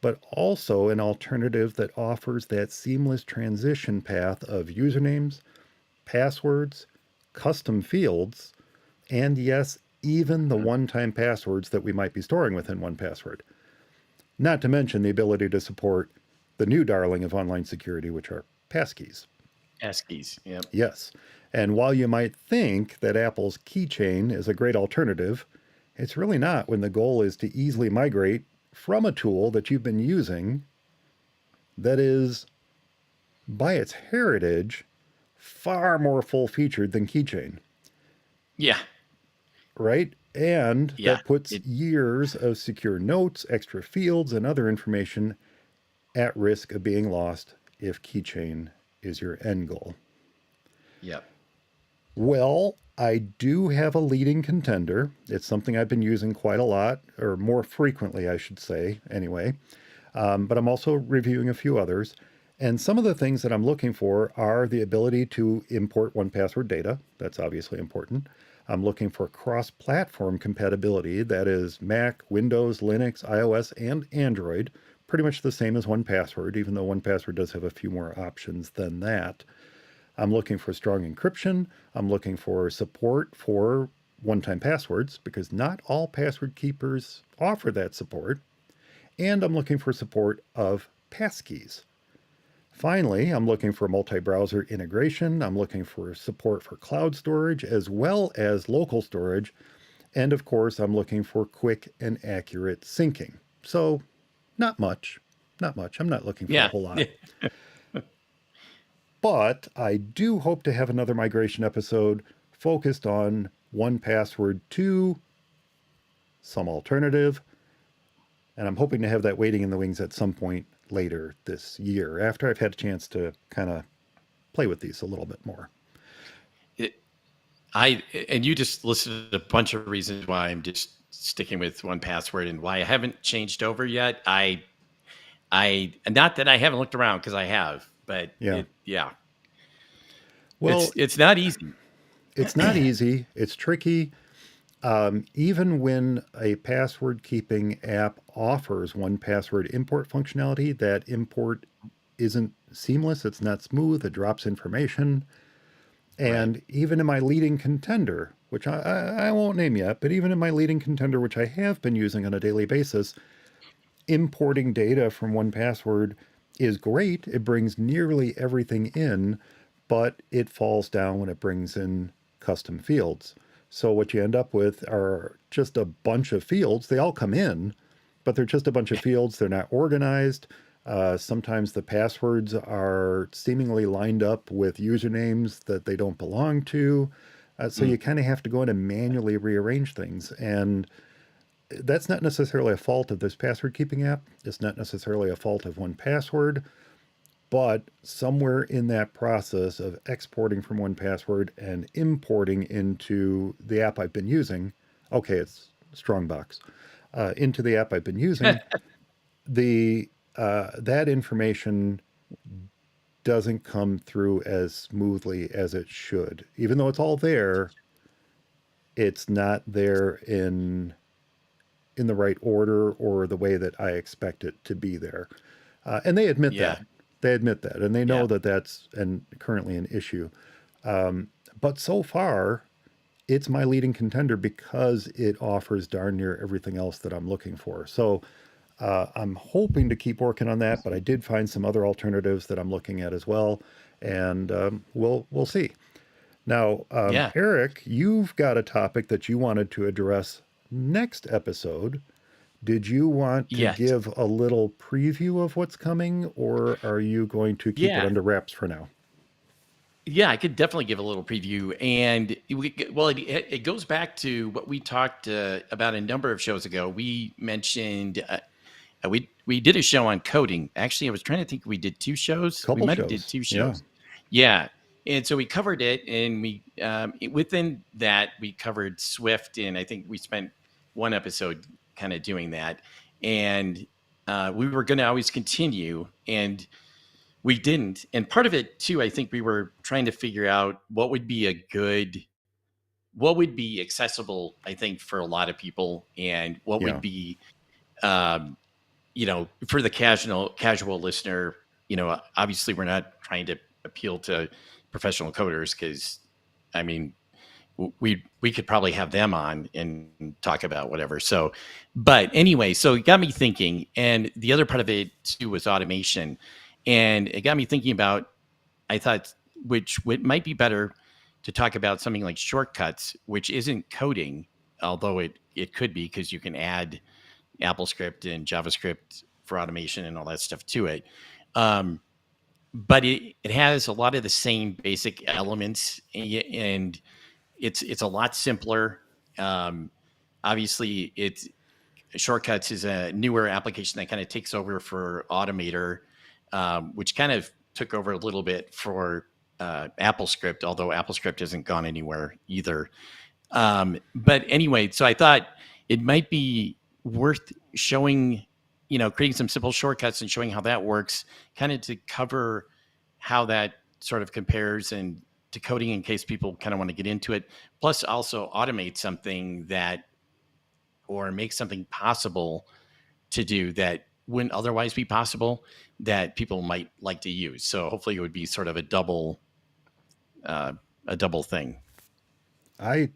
but also an alternative that offers that seamless transition path of usernames, passwords, custom fields, and yes, even the one-time passwords that we might be storing within 1Password. Not to mention the ability to support the new darling of online security, which are passkeys. ASCIIs. Yep. Yes. And while you might think that Apple's keychain is a great alternative, it's really not when the goal is to easily migrate from a tool that you've been using that is, by its heritage, far more full featured than keychain, Yeah. right? And Yeah. that puts years of secure notes, extra fields, and other information at risk of being lost if keychain is your end goal. Yep. Well, I do have a leading contender. It's something I've been using quite a lot, or more frequently, I should say, anyway. But I'm also reviewing a few others. And some of the things that I'm looking for are the ability to import 1Password data. That's obviously important. I'm looking for cross platform compatibility. That is Mac, Windows, Linux, iOS, and Android. Pretty much the same as 1Password, even though 1Password does have a few more options than that. I'm looking for strong encryption. I'm looking for support for one-time passwords because not all password keepers offer that support. And I'm looking for support of passkeys. Finally, I'm looking for multi-browser integration. I'm looking for support for cloud storage as well as local storage. And of course, I'm looking for quick and accurate syncing. So, not much. Not much. I'm not looking for a Yeah. whole lot. But I do hope to have another migration episode focused on 1Password to some alternative. And I'm hoping to have that waiting in the wings at some point later this year after I've had a chance to kind of play with these a little bit more. And you just listed a bunch of reasons why I'm just sticking with 1Password and why I haven't changed over yet. I not that I haven't looked around because I have, but Yeah. Well, it's not easy. it's not easy. It's tricky. Even when a password keeping app offers 1Password import functionality, that import isn't seamless. It's not smooth. It drops information. And Right. even in my leading contender, which I won't name yet, but even in my leading contender, which I have been using on a daily basis, importing data from 1Password is great. It brings nearly everything in, but it falls down when it brings in custom fields. So what you end up with are just a bunch of fields. They all come in, but they're just a bunch of fields. They're not organized. Sometimes the passwords are seemingly lined up with usernames that they don't belong to. So you kind of have to go in and manually rearrange things. And that's not necessarily a fault of this password keeping app. It's not necessarily a fault of 1Password, but somewhere in that process of exporting from 1Password and importing into the app I've been using, okay, it's Strongbox, into the app I've been using, the that information doesn't come through as smoothly as it should. Even though it's all there, it's not there in the right order or the way that I expect it to be there. And they admit Yeah. that. They admit that. And they know Yeah. that that's currently an issue. But so far, it's my leading contender because it offers darn near everything else that I'm looking for. So I'm hoping to keep working on that, but I did find some other alternatives that I'm looking at as well. And we'll see. Now, Yeah. Eric, you've got a topic that you wanted to address next episode. Did you want to Yes. give a little preview of what's coming, or are you going to keep it Yeah. under wraps for now? Yeah, I could definitely give a little preview, and it goes back to what we talked about a number of shows ago. We mentioned we did a show on coding. Actually, I was trying to think. We did two shows. We Couple might have did shows. two Yeah. shows. Yeah, and so we covered it, and within that we covered Swift, and I think we spent one episode kind of doing that, and we were going to always continue, and we didn't. And part of it too, I think we were trying to figure out what would be accessible, I think, for a lot of people, and what Yeah. would be um, for the casual listener. Obviously we're not trying to appeal to professional coders, because I mean we could probably have them on and talk about whatever. So, but anyway, so it got me thinking, and the other part of it too was automation, and it got me thinking about, I thought, which might be better to talk about something like shortcuts, which isn't coding, although it could be, because you can add AppleScript and JavaScript for automation and all that stuff to it. Um, but it has a lot of the same basic elements, and it's a lot simpler. Um, Obviously, it's Shortcuts is a newer application that kind of takes over for Automator, which kind of took over a little bit for AppleScript, although AppleScript hasn't gone anywhere either. But anyway, so I thought it might be worth showing, creating some simple shortcuts and showing how that works, kind of to cover how that sort of compares and to coding, in case people kind of want to get into it. Plus, also automate something that, or make something possible to do that wouldn't otherwise be possible, that people might like to use. So hopefully it would be sort of uh, a double thing. I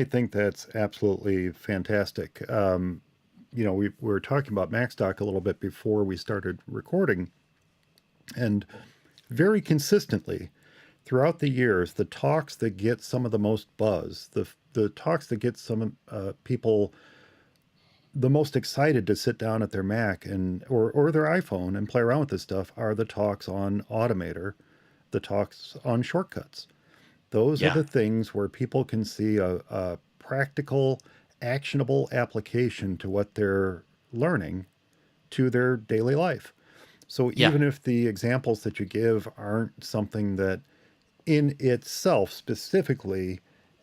think that's absolutely fantastic. We were talking about MacStock a little bit before we started recording, and very consistently throughout the years, the talks that get some of the most buzz, the talks that get some people the most excited to sit down at their Mac and or their iPhone and play around with this stuff are the talks on Automator, the talks on shortcuts. Those are Yeah. the things where people can see a practical, actionable application to what they're learning to their daily life. So Yeah. even if the examples that you give aren't something that in itself specifically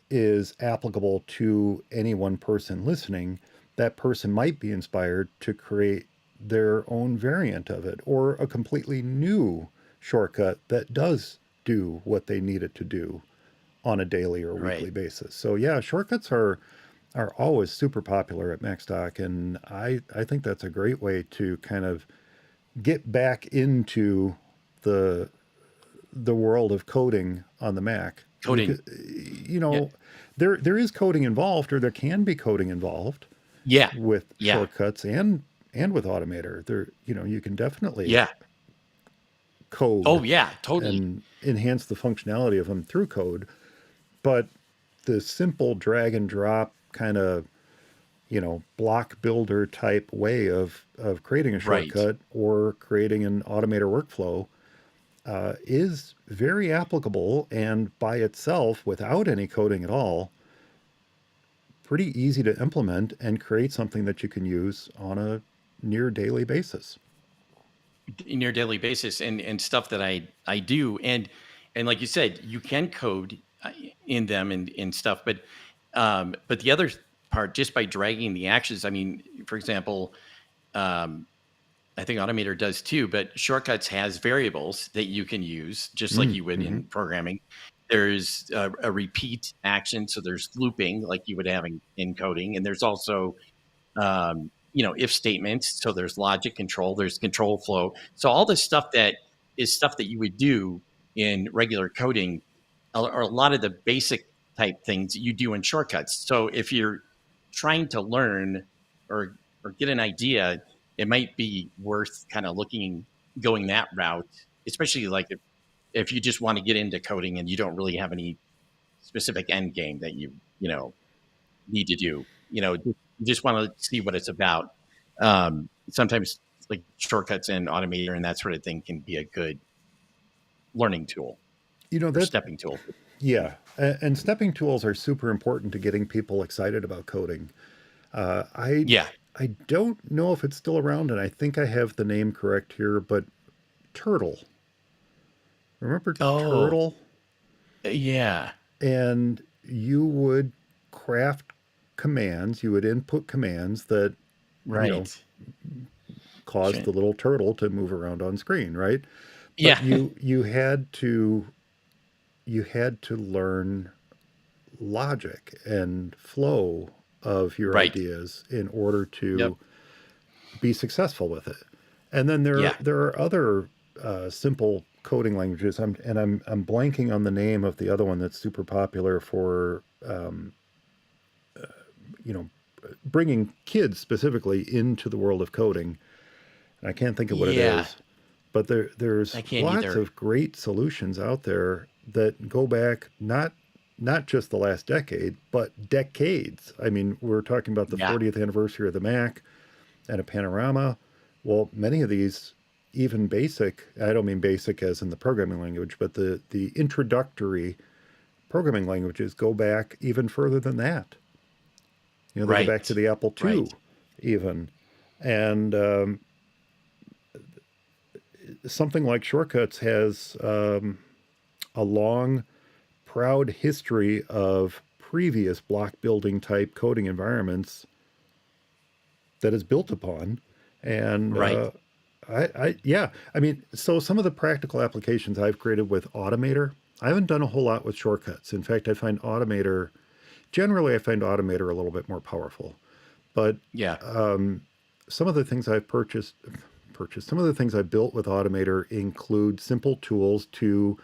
is applicable to any one person listening, that person might be inspired to create their own variant of it or a completely new shortcut that does do what they need it to do on a daily or weekly Right. basis. So yeah, shortcuts are always super popular at MacStock, and I think that's a great way to kind of get back into the the world of coding on the Mac. Coding. Because, Yeah. there is coding involved, or there can be coding involved Yeah. with Yeah. shortcuts and with Automator. There, you can definitely Yeah. Oh code yeah, totally. and enhance the functionality of them through code. But the simple drag and drop kind of, block builder type way of creating a Right. shortcut or creating an Automator workflow is very applicable, and by itself, without any coding at all, pretty easy to implement and create something that you can use on a near daily basis. In your daily basis, and stuff that I do, and like you said, you can code in them and stuff, but the other part, just by dragging the actions, I mean, for example, um, I think Automator does too, but Shortcuts has variables that you can use just like you would Mm-hmm. in programming. There's a repeat action, so there's looping like you would have in coding, and there's also if statements. So there's logic control, there's control flow. So all this stuff that is stuff that you would do in regular coding, or a lot of the basic type things you do in shortcuts. So if you're trying to learn or get an idea, it might be worth kind of going that route, especially like if you just want to get into coding and you don't really have any specific end game that you need to do. You just want to see what it's about. Sometimes like shortcuts and Automator and that sort of thing can be a good learning tool. You know, or that, stepping tools. yeah. And stepping tools are super important to getting people excited about coding. Uh, I, Yeah. I don't know if it's still around, and I think I have the name correct here, but Turtle. Remember Oh, Turtle? yeah. And you would craft commands, you would input commands that, you know, Right. caused Sure. the little turtle to move around on screen, right? But Yeah. you had to learn logic and flow of your Right. ideas in order Yep. to be successful with it. And then there Yeah. there are other simple coding languages. I'm blanking on the name of the other one that's super popular for you know bringing kids specifically into the world of coding. And I can't think of what it Yeah. is, but there's I can't lots either. of great solutions out there that go back not just the last decade, but decades. I mean, we're talking about the Yeah. 40th anniversary of the Mac and a panorama. Well, many of these, even basic, I don't mean basic as in the programming language, but the introductory programming languages go back even further than that. You know, they go back to Right. the Apple Right. II, even. And something like Shortcuts has a long, proud history of previous block building type coding environments that is built upon. And Right. yeah, I mean, so some of the practical applications I've created with Automator, I haven't done a whole lot with Shortcuts. In fact, I find Automator a little bit more powerful. But Yeah. some of the things some of the things I've built with Automator include simple tools to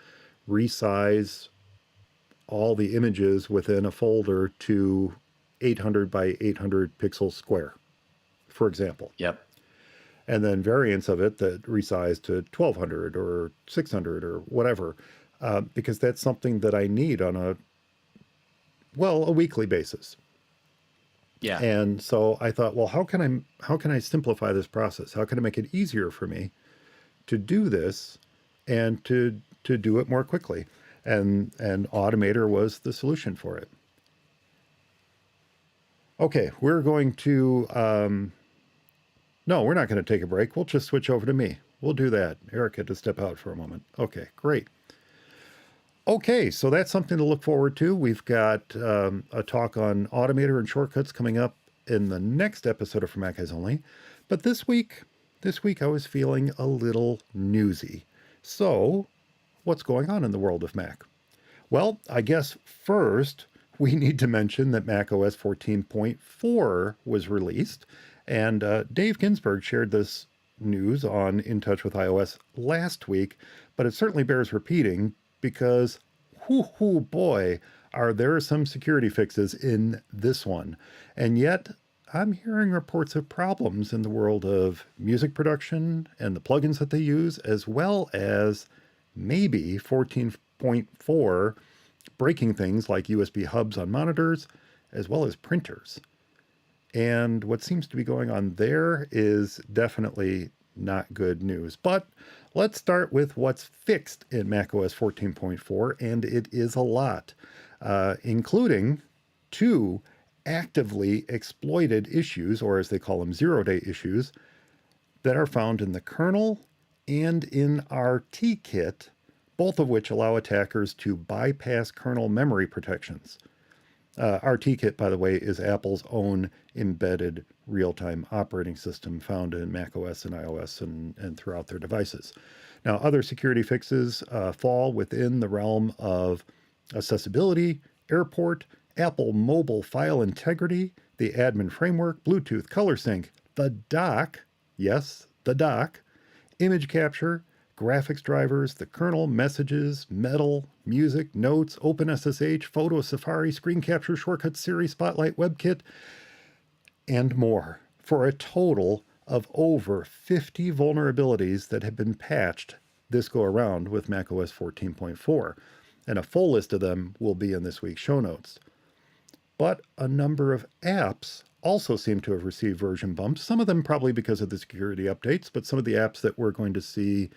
resize all the images within a folder to 800 by 800 pixels square, for example. Yep. And then variants of it that resize to 1200 or 600 or whatever, because that's something that I need on a weekly basis. Yeah. And so I thought, well, how can I simplify this process? How can I make it easier for me to do this and to do it more quickly? And Automator was the solution for it. Okay, we're going to no, we're not going to take a break. We'll just switch over to me. We'll do that. Eric had to step out for a moment. Okay, great. Okay, so that's something to look forward to. We've got a talk on Automator and shortcuts coming up in the next episode of For Mac Guys Only. But this week I was feeling a little newsy. So, what's going on in the world of Mac? Well, I guess first we need to mention that macOS 14.4 was released, and Dave Ginsburg shared this news on In Touch with iOS last week, but it certainly bears repeating because, whoo boy, are there some security fixes in this one. And yet, I'm hearing reports of problems in the world of music production and the plugins that they use, as well as maybe 14.4 breaking things like USB hubs on monitors, as well as printers. And what seems to be going on there is definitely not good news. But let's start with what's fixed in macOS 14.4, and it is a lot, including two actively exploited issues, or as they call them, zero-day issues, that are found in the kernel and in RTKit, both of which allow attackers to bypass kernel memory protections. RTKit, by the way, is Apple's own embedded real-time operating system found in macOS and iOS and throughout their devices. Now, other security fixes fall within the realm of accessibility, airport, Apple mobile file integrity, the admin framework, Bluetooth, color sync, the dock, yes, the dock, image capture, graphics drivers, the kernel, messages, Metal, music, notes, OpenSSH, Photo, Safari, screen capture, shortcut, Siri, Spotlight, WebKit, and more, for a total of over 50 vulnerabilities that have been patched this go around with macOS 14.4. And a full list of them will be in this week's show notes. But a number of apps also seem to have received version bumps, some of them probably because of the security updates, but some of the apps that we're going to see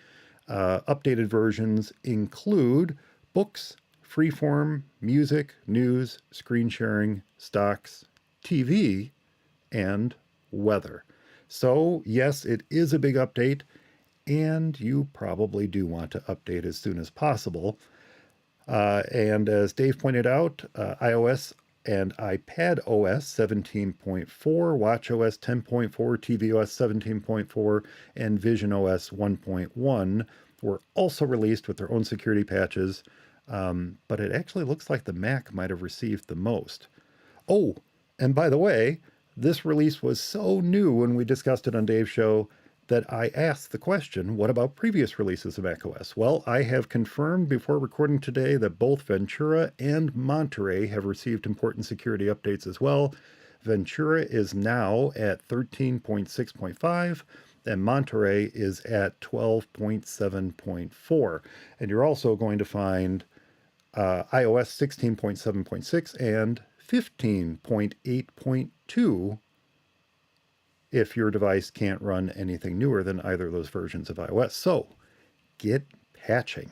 updated versions include books, freeform, music, news, screen sharing, stocks, TV, and weather. So, yes, it is a big update, and you probably do want to update as soon as possible. And as Dave pointed out, iOS and iPad OS 17.4, watch OS 10.4, tvOS 17.4, and vision OS 1.1 were also released with their own security patches. But it actually looks like the Mac might have received the most. Oh, and by the way, this release was so new when we discussed it on Dave's show that I asked the question, what about previous releases of macOS? Well, I have confirmed before recording today that both Ventura and Monterey have received important security updates as well. Ventura is now at 13.6.5 and Monterey is at 12.7.4. And you're also going to find iOS 16.7.6 and 15.8.2 if your device can't run anything newer than either of those versions of iOS. So get patching.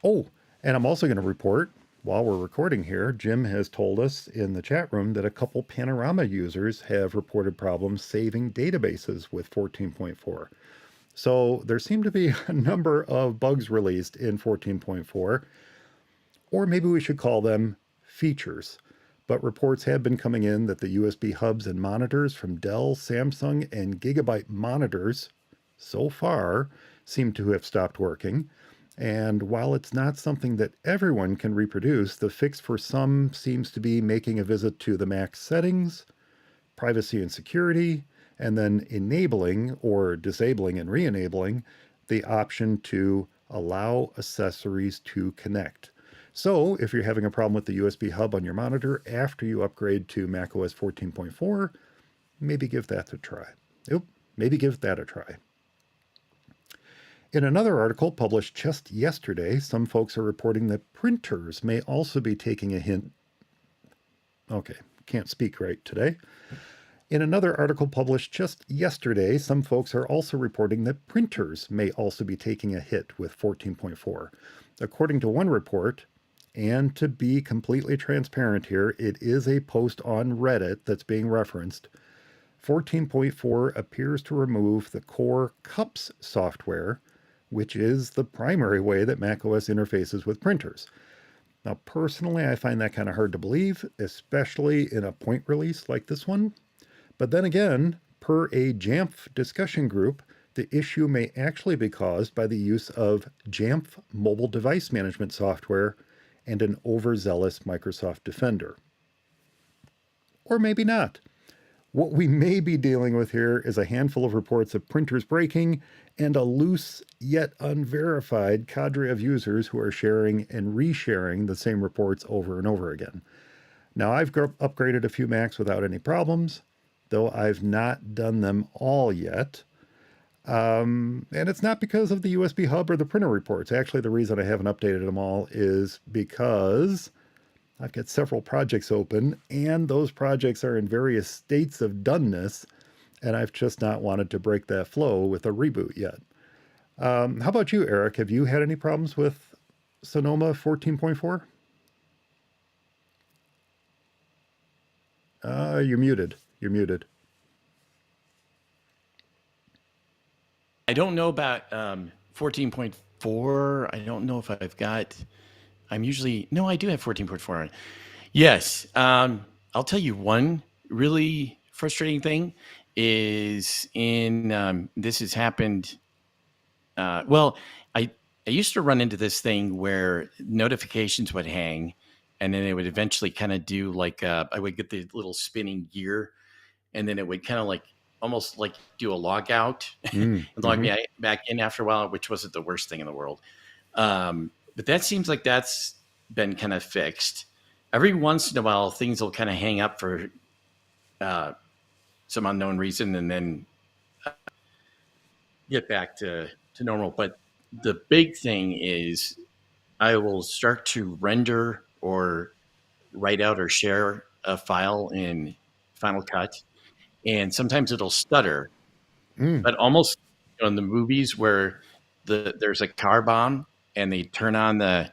Oh, and I'm also going to report while we're recording here, Jim has told us in the chat room that a couple Panorama users have reported problems saving databases with 14.4. So there seem to be a number of bugs released in 14.4, or maybe we should call them features. But reports have been coming in that the USB hubs and monitors from Dell, Samsung, and Gigabyte monitors so far seem to have stopped working. And while it's not something that everyone can reproduce, the fix for some seems to be making a visit to the Mac settings, privacy and security, and then enabling or disabling and re-enabling the option to allow accessories to connect. So if you're having a problem with the USB hub on your monitor after you upgrade to macOS 14.4, maybe give that a try. Maybe give that a try. In another article published just yesterday, some folks are reporting that printers may also be taking a hint. Okay, can't speak right today. In another article published just yesterday, some folks are also reporting that printers may also be taking a hit with 14.4. According to one report, and to be completely transparent here, it is a post on Reddit that's being referenced. 14.4 appears to remove the core Cups software, which is the primary way that macOS interfaces with printers. Now, personally, I find that kind of hard to believe, especially in a point release like this one. But then again, per a Jamf discussion group, the issue may actually be caused by the use of Jamf mobile device management software and an overzealous Microsoft Defender. Or maybe not. What we may be dealing with here is a handful of reports of printers breaking and a loose yet unverified cadre of users who are sharing and resharing the same reports over and over again. Now, I've upgraded a few Macs without any problems, though I've not done them all yet. And it's not because of the USB hub or the printer reports. Actually, the reason I haven't updated them all is because I've got several projects open, and those projects are in various states of doneness, and I've just not wanted to break that flow with a reboot yet. How about you, Eric? Have you had any problems with Sonoma 14.4? You're muted. You're muted. I don't know about 14.4. I don't know if I've got. No, I do have 14.4 on. Yes. I'll tell you one really frustrating thing is this has happened. Well, I used to run into this thing where notifications would hang, and then it would eventually kind of do like I would get the little spinning gear, and then it would kind of like almost like do a log out and log me back in after a while, which wasn't the worst thing in the world. But that seems like that's been kind of fixed. Every once in a while, things will kind of hang up for some unknown reason and then get back to normal. But the big thing is I will start to render or write out or share a file in Final Cut, and sometimes it'll stutter. But almost in the movies where there's a car bomb, and they turn on the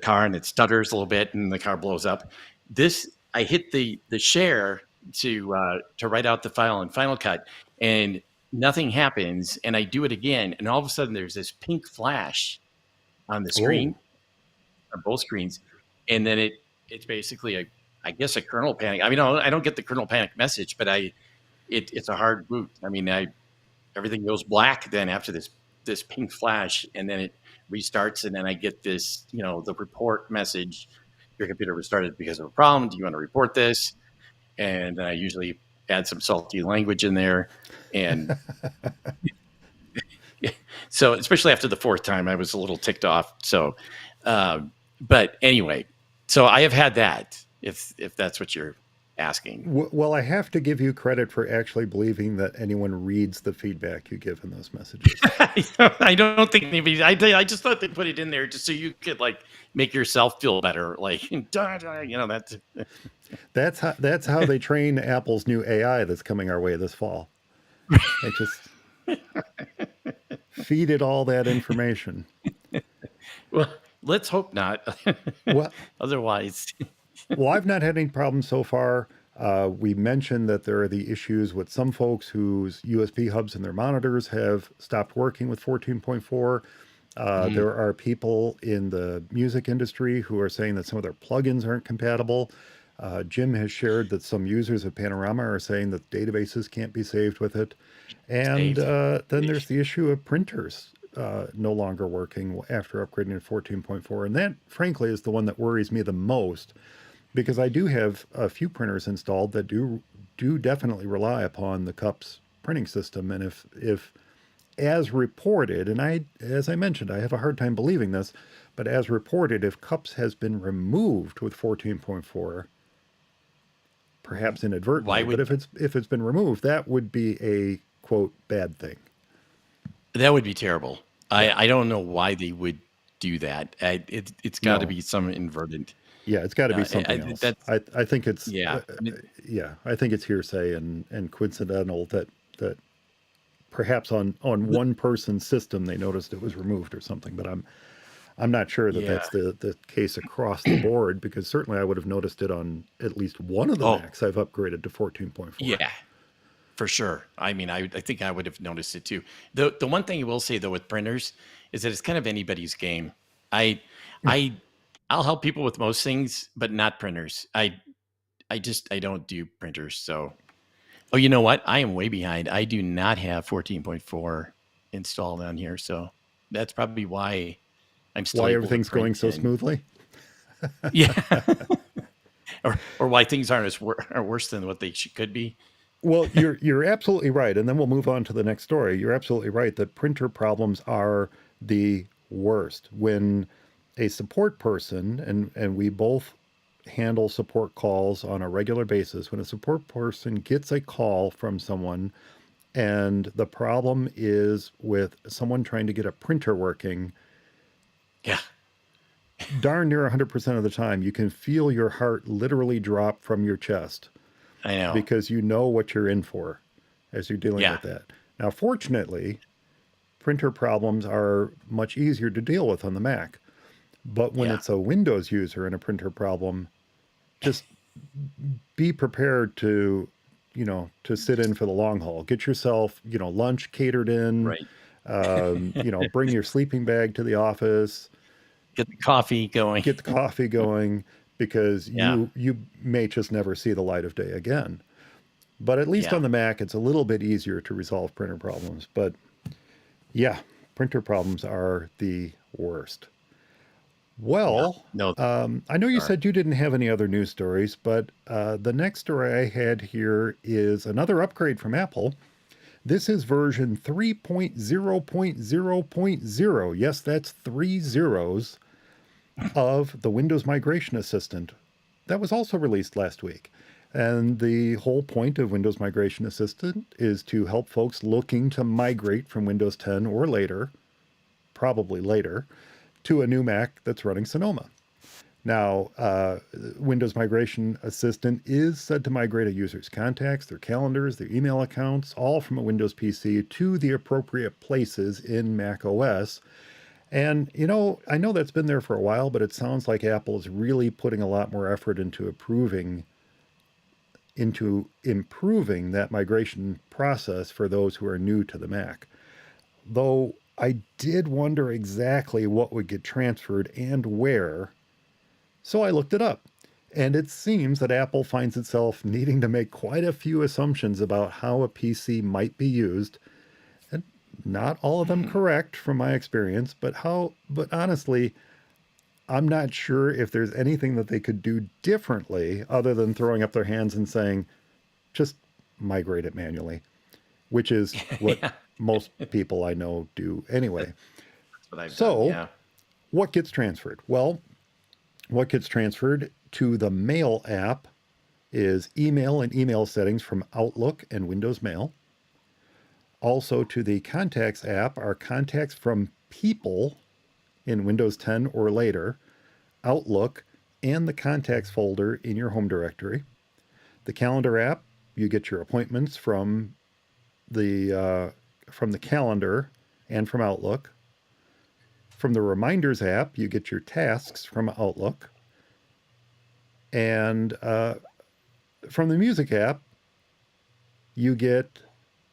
car, and it stutters a little bit, and the car blows up. This I hit the share to write out the file in Final Cut, and nothing happens. And I do it again, and all of a sudden there's this pink flash on the Oh, screen, on both screens, and then it's basically I guess a kernel panic. I mean, I don't get the kernel panic message, but it's a hard boot. I mean, everything goes black then after this pink flash, and then it restarts, and then I get this, the report message: your computer restarted because of a problem. Do you want to report this? And I usually add some salty language in there, and so especially after the fourth time, I was a little ticked off. So, but anyway, so I have had that. If that's what you're asking. well, I have to give you credit for actually believing that anyone reads the feedback you give in those messages. I don't think anybody. I just thought they put it in there just so you could like make yourself feel better. Like, that's That's how they train Apple's new AI that's coming our way this fall. They just feed it all that information. well. Let's hope not. Well, Otherwise, well, I've not had any problems so far. We mentioned that there are the issues with some folks whose USB hubs in their monitors have stopped working with 14.4. There are people in the music industry who are saying that some of their plugins aren't compatible. Jim has shared that some users of Panorama are saying that databases can't be saved with it. And then there's the issue of printers no longer working after upgrading to 14.4. And that, frankly, is the one that worries me the most, because I do have a few printers installed that do definitely rely upon the CUPS printing system. And if as reported, and as I mentioned, I have a hard time believing this, but as reported, if CUPS has been removed with 14.4, perhaps inadvertently, but if it's been removed, that would be a quote bad thing. that would be terrible. Yeah. I don't know why they would do that. It's got to be some inverted. Yeah, it's got to be something else. I think it's I think it's hearsay and coincidental that perhaps on one person's system they noticed it was removed or something. But I'm not sure that that's the case across the board, because certainly I would have noticed it on at least one of the Macs I've upgraded to 14.4. Yeah, for sure. I mean, I think I would have noticed it too. The one thing I will say though with printers is that it's kind of anybody's game. I'll help people with most things, but not printers. I don't do printers. So, oh, you know what? I am way behind. I do not have 14.4 installed on here, so that's probably why I'm still why able to everything's going print so smoothly. Yeah, or why things aren't are worse than what they could be. Well, you're absolutely right, and then we'll move on to the next story. You're absolutely right that printer problems are the worst. When a support person, and we both handle support calls on a regular basis, when a support person gets a call from someone and the problem is with someone trying to get a printer working, Yeah, darn near 100% of the time, you can feel your heart literally drop from your chest, I know. because you know what you're in for as you're dealing with that. Now, fortunately, printer problems are much easier to deal with on the Mac. But when it's a Windows user and a printer problem, just be prepared to sit in for the long haul. Get yourself, lunch catered in. Right. Bring your sleeping bag to the office. Get the coffee going. Because you may just never see the light of day again. But at least on the Mac, it's a little bit easier to resolve printer problems. But yeah, printer problems are the worst. Well, I know you said you didn't have any other news stories, but the next story I had here is another upgrade from Apple. This is version 3.0.0.0. Yes, that's 3 zeros of the Windows Migration Assistant. That was also released last week. And the whole point of Windows Migration Assistant is to help folks looking to migrate from Windows 10 or later, probably later, to a new Mac that's running Sonoma. Now, Windows Migration Assistant is said to migrate a user's contacts, their calendars, their email accounts, all from a Windows PC to the appropriate places in macOS. And, I know that's been there for a while, but it sounds like Apple is really putting a lot more effort into improving that migration process for those who are new to the Mac. Though I did wonder exactly what would get transferred and where, so I looked it up. And it seems that Apple finds itself needing to make quite a few assumptions about how a PC might be used. And not all of them correct from my experience, but honestly, I'm not sure if there's anything that they could do differently other than throwing up their hands and saying, just migrate it manually, which is what Yeah, most people I know do anyway. that's what I've done. So, Yeah. what gets transferred? Well, what gets transferred to the Mail app is email and email settings from Outlook and Windows Mail. Also, to the Contacts app are contacts from people in Windows 10 or later, Outlook, and the Contacts folder in your home directory. The Calendar app, you get your appointments from the calendar and from Outlook. From the Reminders app, you get your tasks from Outlook. And from the Music app, you get,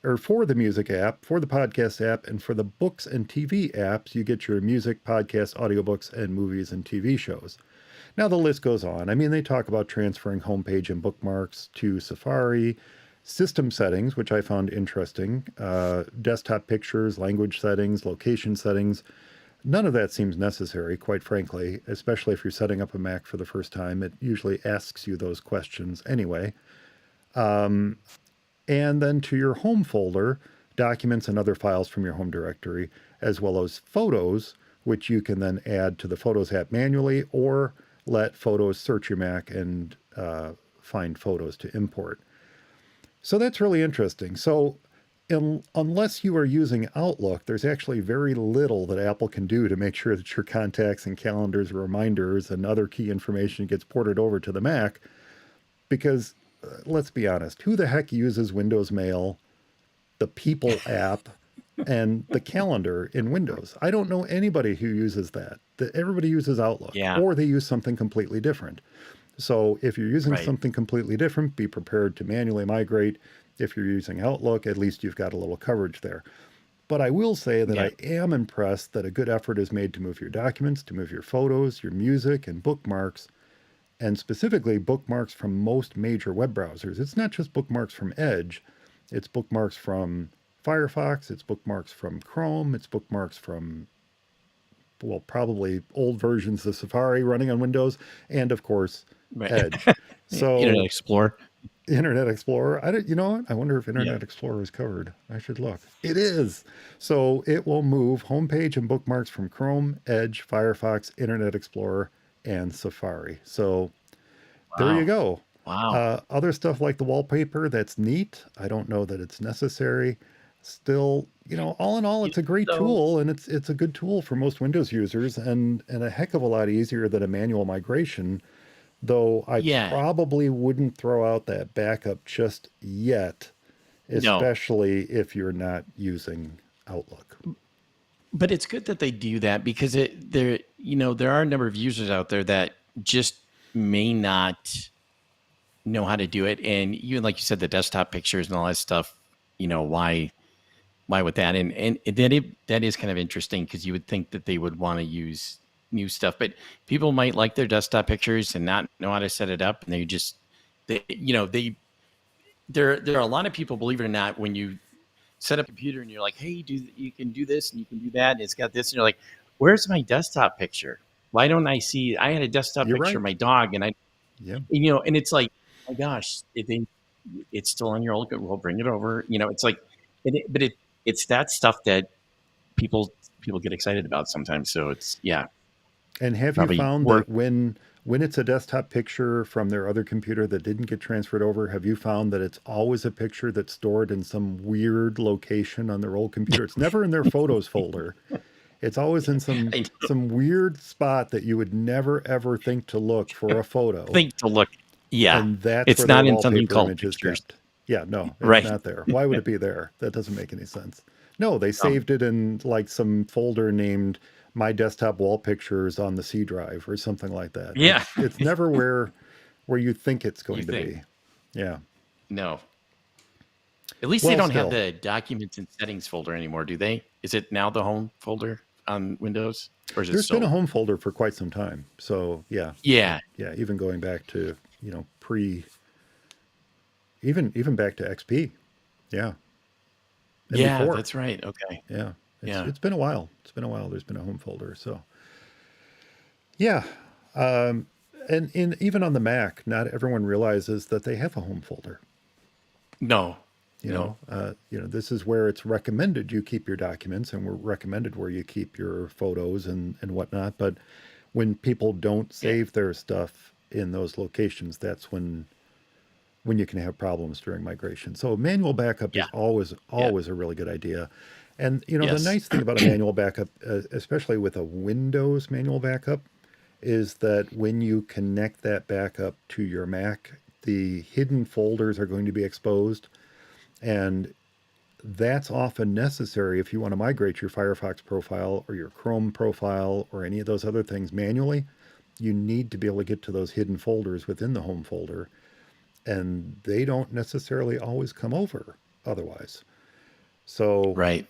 or for the Music app, for the Podcast app, and for the Books and TV apps, you get your music, podcasts, audiobooks, and movies and TV shows. Now the list goes on. I mean, they talk about transferring homepage and bookmarks to Safari, system settings, which I found interesting, desktop pictures, language settings, location settings. None of that seems necessary, quite frankly, especially if you're setting up a Mac for the first time. It usually asks you those questions anyway. And then to your home folder, documents and other files from your home directory, as well as photos, which you can then add to the Photos app manually or let Photos search your Mac and find photos to import. So that's really interesting. So unless you are using Outlook, there's actually very little that Apple can do to make sure that your contacts and calendars, reminders, and other key information gets ported over to the Mac. Because let's be honest, who the heck uses Windows Mail, the People app, and the calendar in Windows? I don't know anybody who uses that. Everybody uses Outlook, Yeah. or they use something completely different. So if you're using Right. something completely different, be prepared to manually migrate. If you're using Outlook, at least you've got a little coverage there. But I will say that Yeah. I am impressed that a good effort is made to move your documents, to move your photos, your music, and bookmarks, and specifically bookmarks from most major web browsers. It's not just bookmarks from Edge, it's bookmarks from Firefox, it's bookmarks from Chrome, it's bookmarks from, well, probably old versions of Safari running on Windows, and of course, Right. Edge. Internet So, Explorer. Internet Explorer, you know what? I wonder if Yeah. Internet Explorer is covered. I should look. It is. So it will move homepage and bookmarks from Chrome, Edge, Firefox, Internet Explorer, and Safari. So there you Wow. go. Wow. Other stuff like the wallpaper, that's neat. I don't know that it's necessary. Still, all in all, You- it's a great So tool, and it's a good tool for most Windows users, and a heck of a lot easier than a manual migration. Though I yeah. probably wouldn't throw out that backup just yet, No. especially if you're not using Outlook. But it's good that they do that because there are a number of users out there that just may not know how to do it. And even like you said, the desktop pictures and all that stuff, why with that? And that is kind of interesting because you would think that they would want to use new stuff, but people might like their desktop pictures and not know how to set it up. And there are a lot of people, believe it or not, when you set up a computer and you're like, hey, you can do this and you can do that. And it's got this. And you're like, where's my desktop picture? Why don't I see? I had a desktop You're picture right. of my dog and Yeah. and it's like, oh my gosh, it's still on your old, we'll bring it over. It's like, it's that stuff that people get excited about sometimes. So it's, yeah, And have you probably found worth. that when it's a desktop picture from their other computer that didn't get transferred over, have you found that it's always a picture that's stored in some weird location on their old computer? It's never in their photos folder. It's always in some I some weird spot that you would never ever think to look for a photo, think to look. Yeah, and that's it's where their not in something wallpaper called image is pictures, kept. Yeah, no, it's right? not there. Why would it be there? That doesn't make any sense. No, they Um, saved it in like some folder named My Desktop Wall Pictures on the C drive or something like that. yeah, It's never where you think it's you going to think be. Yeah. no. At least they Well, don't have still, the documents and settings folder anymore, do they? Is it now the home folder on Windows, or is it there's been a still? home folder for quite some time. So yeah, Yeah, yeah, even going back to pre, even back to XP. Yeah, and yeah, before. that's right. Okay, Yeah, yeah, it's been a while. It's been a while. There's been a home folder. So yeah, um, and even on the Mac, not everyone realizes that they have a home folder. no, no, This is where it's recommended you keep your documents, and we're recommended where you keep your photos and whatnot. But when people don't yeah, save their stuff in those locations, that's when you can have problems during migration. So manual backup yeah, is always yeah, always a really good idea. And the yes, nice thing about a manual backup, especially with a Windows manual backup, is that when you connect that backup to your Mac, the hidden folders are going to be exposed, and that's often necessary if you want to migrate your Firefox profile or your Chrome profile or any of those other things manually. You need to be able to get to those hidden folders within the home folder, and they don't necessarily always come over otherwise. So right,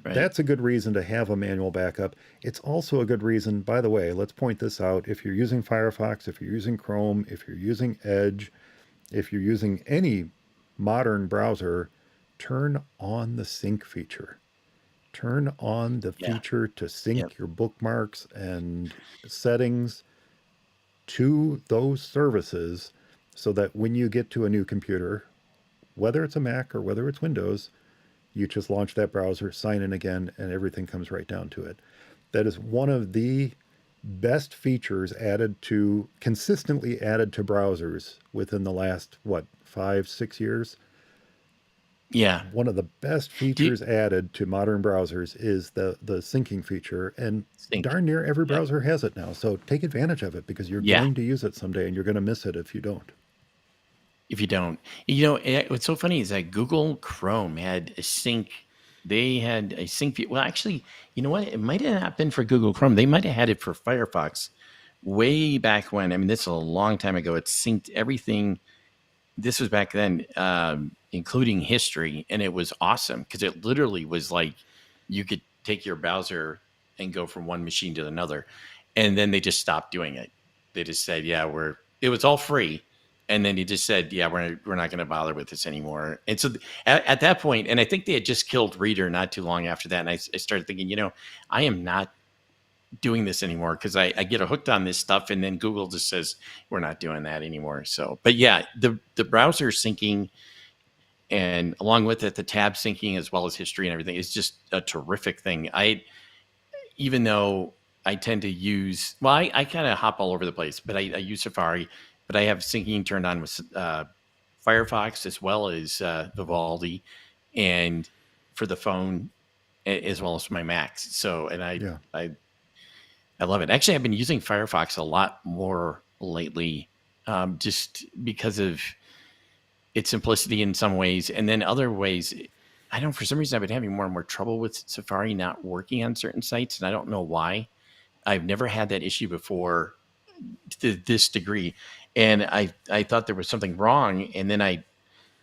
right. that's a good reason to have a manual backup. It's also a good reason, by the way, let's point this out. If you're using Firefox, if you're using Chrome, if you're using Edge, if you're using any modern browser, turn on the sync feature. Turn on the Yeah, feature to yeah, sync your bookmarks and settings to those services so that when you get to a new computer, whether it's a Mac or whether it's Windows, you just launch that browser, sign in again, and everything comes right down to it. That is one of the best features consistently added to browsers within the last, what, 5, 6 years. yeah. One of the best Do you features added to modern browsers is the syncing feature, and think? darn near every Yeah, browser has it now. So take advantage of it because you're yeah. going to use it someday, and you're going to miss it if you don't. If you don't, what's so funny is that Google Chrome had a sync. They had a sync. Well, actually, you know what? It might have not been for Google Chrome. They might have had it for Firefox way back when. I mean, this is a long time ago. It synced everything. This was back then, including history, and it was awesome because it literally was like you could take your browser and go from one machine to another, and then they just stopped doing it. They just said, "Yeah, we're." It was all free, and then he just said, "Yeah, we're not going to bother with this anymore." And so at that point, and I think they had just killed Reader not too long after that, and I started thinking, I am not doing this anymore because I get hooked on this stuff, and then Google just says we're not doing that anymore. So, but yeah, the browser syncing and along with it the tab syncing as well as history and everything is just a terrific thing. I Even though I tend to use I kind of hop all over the place, but I use Safari, but I have syncing turned on with Firefox as well as Vivaldi, and for the phone as well as my Macs. So, and Yeah. I love it. Actually, I've been using Firefox a lot more lately, just because of its simplicity in some ways, and then other ways. I don't. For some reason, I've been having more and more trouble with Safari not working on certain sites, and I don't know why. I've never had that issue before to this degree, and I thought there was something wrong, and then I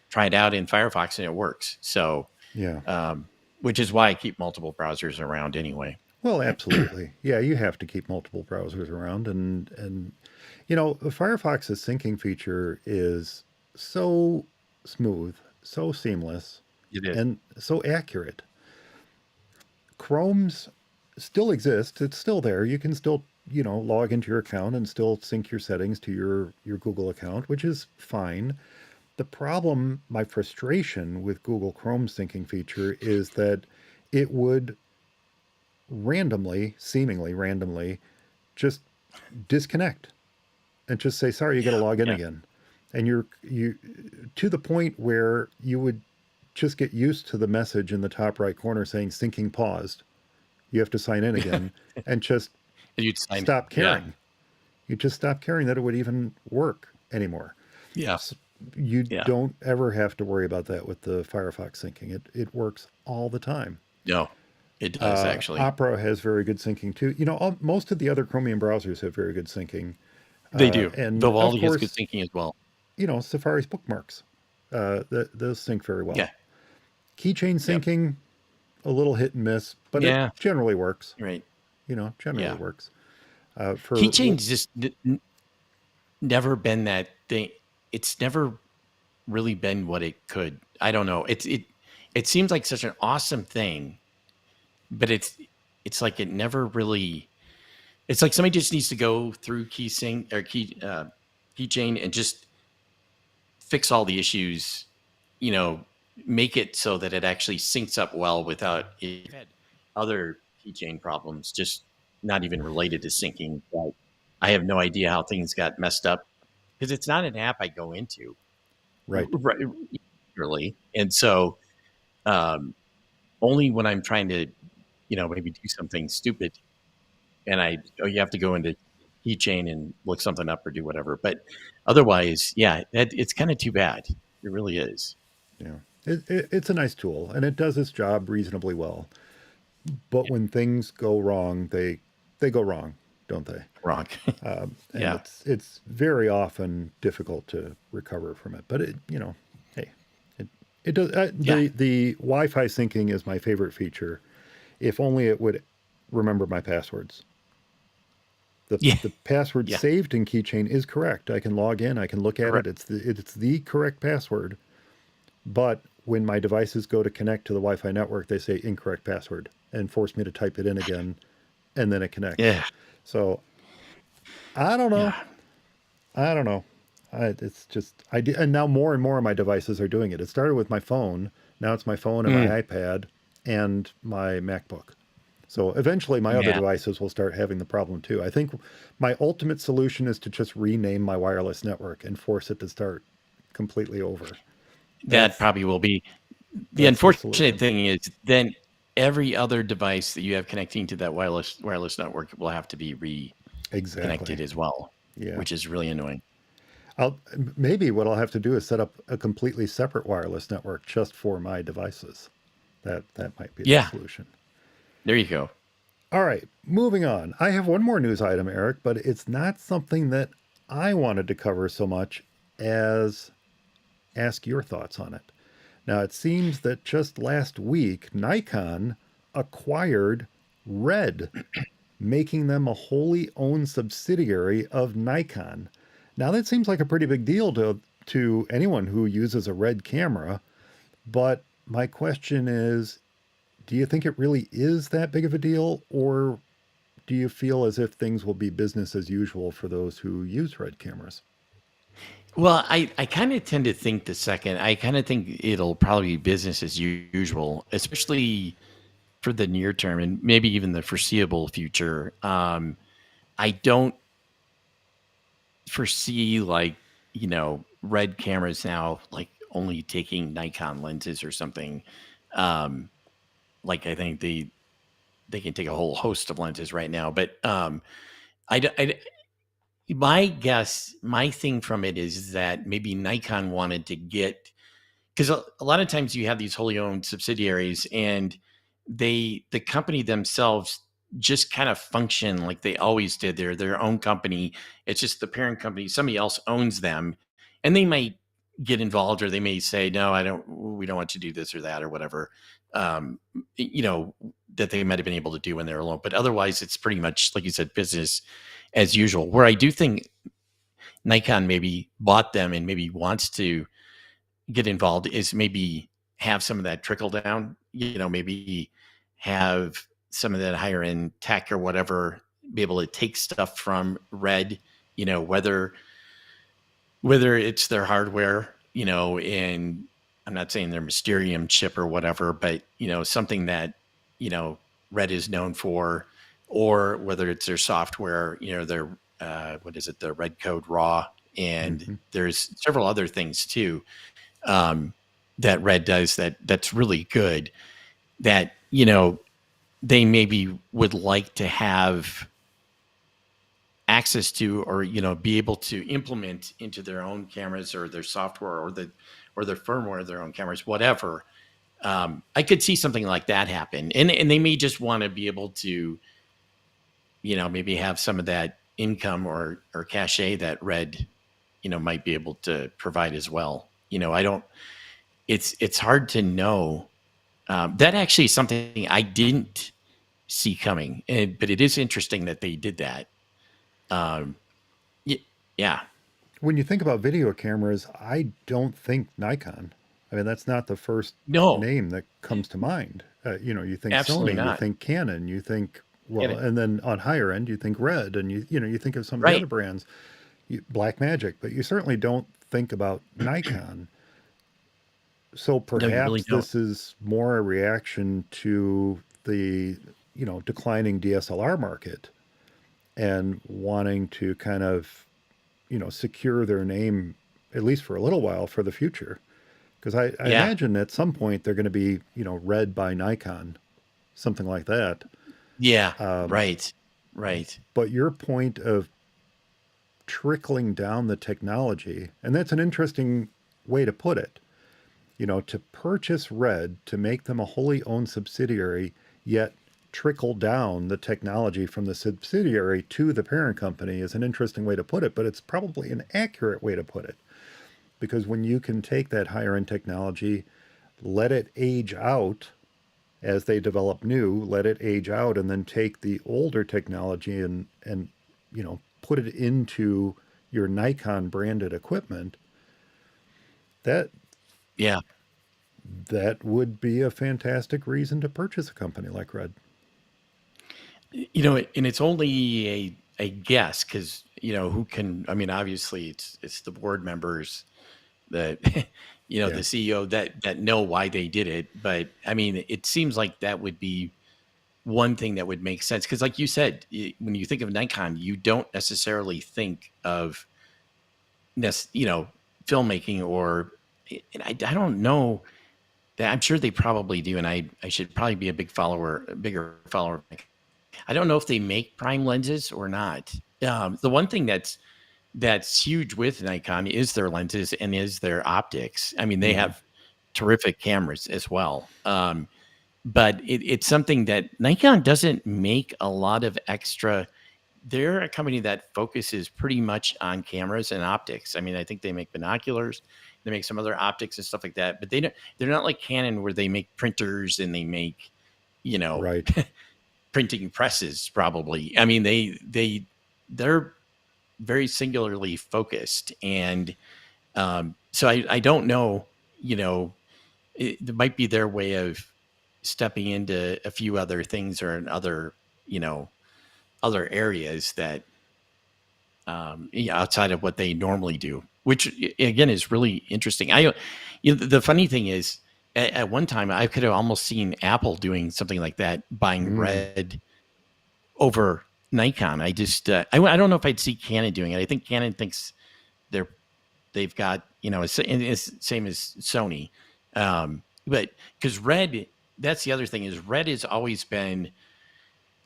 tried out in Firefox, and it works. So, Yeah. um, which is why I keep multiple browsers around anyway. Well, absolutely. Yeah, you have to keep multiple browsers around, and Firefox's syncing feature is so smooth, so seamless, It is. and so accurate. Chrome's still exists. It's still there. You can still, log into your account and still sync your settings to your Google account, which is fine. The problem, my frustration with Google Chrome syncing feature is that it would randomly, seemingly randomly, just disconnect and just say, sorry, you got to Yeah, log in yeah, again. And you to the point where you would just get used to the message in the top right corner saying syncing paused. You have to sign in again and just You'd sign. stop Yeah. caring. You just stop caring that it would even work anymore. Yeah. So you Yeah. don't ever have to worry about that with the Firefox syncing. It works all the time. No, it does actually. Opera has very good syncing too. Most of the other Chromium browsers have very good syncing. They do. And of Vivaldi has good course, thinking as well. Safari's bookmarks, those sync very well. Yeah. Keychain Yep. syncing, a little hit and miss, but it Yeah. generally works. Right. Generally Yeah. works. For Keychain's just never been that thing. It's never really been what it could. I don't know. It seems like such an awesome thing, but it's like it never really. It's like somebody just needs to go through keychain and just fix all the issues. You know, make it so that it actually syncs up well without it. I've had other keychain problems, just not even related to syncing. But I have no idea how things got messed up because it's not an app I go into. right, Right, really. And so um, only when I'm trying to, maybe do something stupid and you have to go into keychain and look something up or do whatever. But otherwise, yeah, it's kind of too bad. It really is. yeah, it's a nice tool and it does its job reasonably well. But Yeah, when things go wrong, they go wrong, don't they? wrong. And Yeah, it's very often difficult to recover from it. But hey, it it does. yeah, The Wi-Fi syncing is my favorite feature. If only it would remember my passwords. yeah, The password yeah. saved in Keychain is correct. I can log in. I can look at it. Correct. It's the correct password. But when my devices go to connect to the Wi-Fi network, they say incorrect password and force me to type it in again, and then it connects. Yeah, So I don't know. yeah. I don't know. It's just and now more and more of my devices are doing it. It started with my phone. Now it's my phone and my Mm, iPad and my MacBook. So eventually my other yeah. devices will start having the problem too. I think my ultimate solution is to just rename my wireless network and force it to start completely over. That That's probably will be the that's the unfortunate solution. thing is then every other device that you have connecting to that wireless network will have to be Exactly. reconnected as well, Yeah. which is really annoying. Maybe what I'll have to do is set up a completely separate wireless network just for my devices. That might be the Yeah, solution. there you go. All right, moving on. I have one more news item, Eric, but it's not something that I wanted to cover so much as ask your thoughts on it. Now, it seems that just last week, Nikon acquired Red, making them a wholly owned subsidiary of Nikon. Now, that seems like a pretty big deal to anyone who uses a Red camera, but my question is, do you think it really is that big of a deal, or do you feel as if things will be business as usual for those who use Red cameras? Well, I kind of tend to think the second. I kind of think it'll probably be business as usual, especially for the near term and maybe even the foreseeable future. I don't foresee like red cameras now like only taking Nikon lenses or something. Um, like I think they can take a whole host of lenses right now, but I, d- I d- my guess, my thing from it is that maybe Nikon wanted to get because a lot of times you have these wholly owned subsidiaries and the company themselves just kind of function like they always did. They're their own company. It's just the parent company, somebody else owns them, and they might get involved or they may say, no, we don't want to do this or that or whatever. Um, you know, that they might have been able to do when they're alone. But otherwise it's pretty much, like you said, business as usual. Where I do think Nikon maybe bought them and maybe wants to get involved is maybe have some of that trickle down, maybe have some of that higher end tech or whatever, be able to take stuff from Red, whether it's their hardware, and I'm not saying their Mysterium chip or whatever, but something that, you know, Red is known for, or whether it's their software, their what is it, the Red Code Raw, and Hmm. there's several other things too, um, that Red does that's really good. That they maybe would like to have access to, or be able to implement into their own cameras or their software or their firmware of their own cameras, whatever. I could see something like that happen, and they may just want to be able to, maybe have some of that income or cachet that Red, might be able to provide as well. I don't. It's hard to know. That actually is something I didn't see coming, but it is interesting that they did that. Um, yeah. When you think about video cameras, I don't think Nikon. I mean, that's not the first No, name that comes to mind. You think absolutely Sony, you not. think Canon, you think, well, And and then on higher end, you think Red, and you think of some of the right. other brands, Black Magic, but you certainly don't think about Nikon. So No, you really perhaps don't. this is more a reaction to the, declining DSLR market and wanting to kind of, secure their name at least for a little while for the future. Because I Yeah. imagine at some point they're going to be, read by Nikon, something like that. Yeah. Um, Right. Right. but your point of trickling down the technology, and that's an interesting way to put it, to purchase Red, to make them a wholly owned subsidiary, yet trickle down the technology from the subsidiary to the parent company is an interesting way to put it, but it's probably an accurate way to put it. Because when you can take that higher end technology, let it age out as they develop new, let it age out, and then take the older technology and put it into your Nikon branded equipment, that Yeah. that would be a fantastic reason to purchase a company like Red. And it's only a guess because who can? I mean, obviously, it's the board members that Yeah, the CEO that know why they did it. But I mean, it seems like that would be one thing that would make sense because, like you said, when you think of Nikon, you don't necessarily think of you know filmmaking or and I don't know that I'm sure they probably do, and I should probably be a bigger follower. I don't know if they make prime lenses or not. The one thing that's huge with Nikon is their lenses and is their optics. I mean, they hmm, have terrific cameras as well. But it's something that Nikon doesn't make a lot of extra. They're a company that focuses pretty much on cameras and optics. I mean, I think they make binoculars, they make some other optics and stuff like that, but they don't. They're not like Canon where they make printers and they make, you know, right. printing presses. Probably. I mean, they're very singularly focused, and so I don't know. It might be their way of stepping into a few other things or in other you know other areas that outside of what they normally do, which again is really interesting. The funny thing is, at one time I could have almost seen Apple doing something like that, buying Mm, Red over Nikon. I don't know if I'd see Canon doing it. I think Canon thinks they're they've got it's same as Sony, but because Red, that's the other thing is Red has always been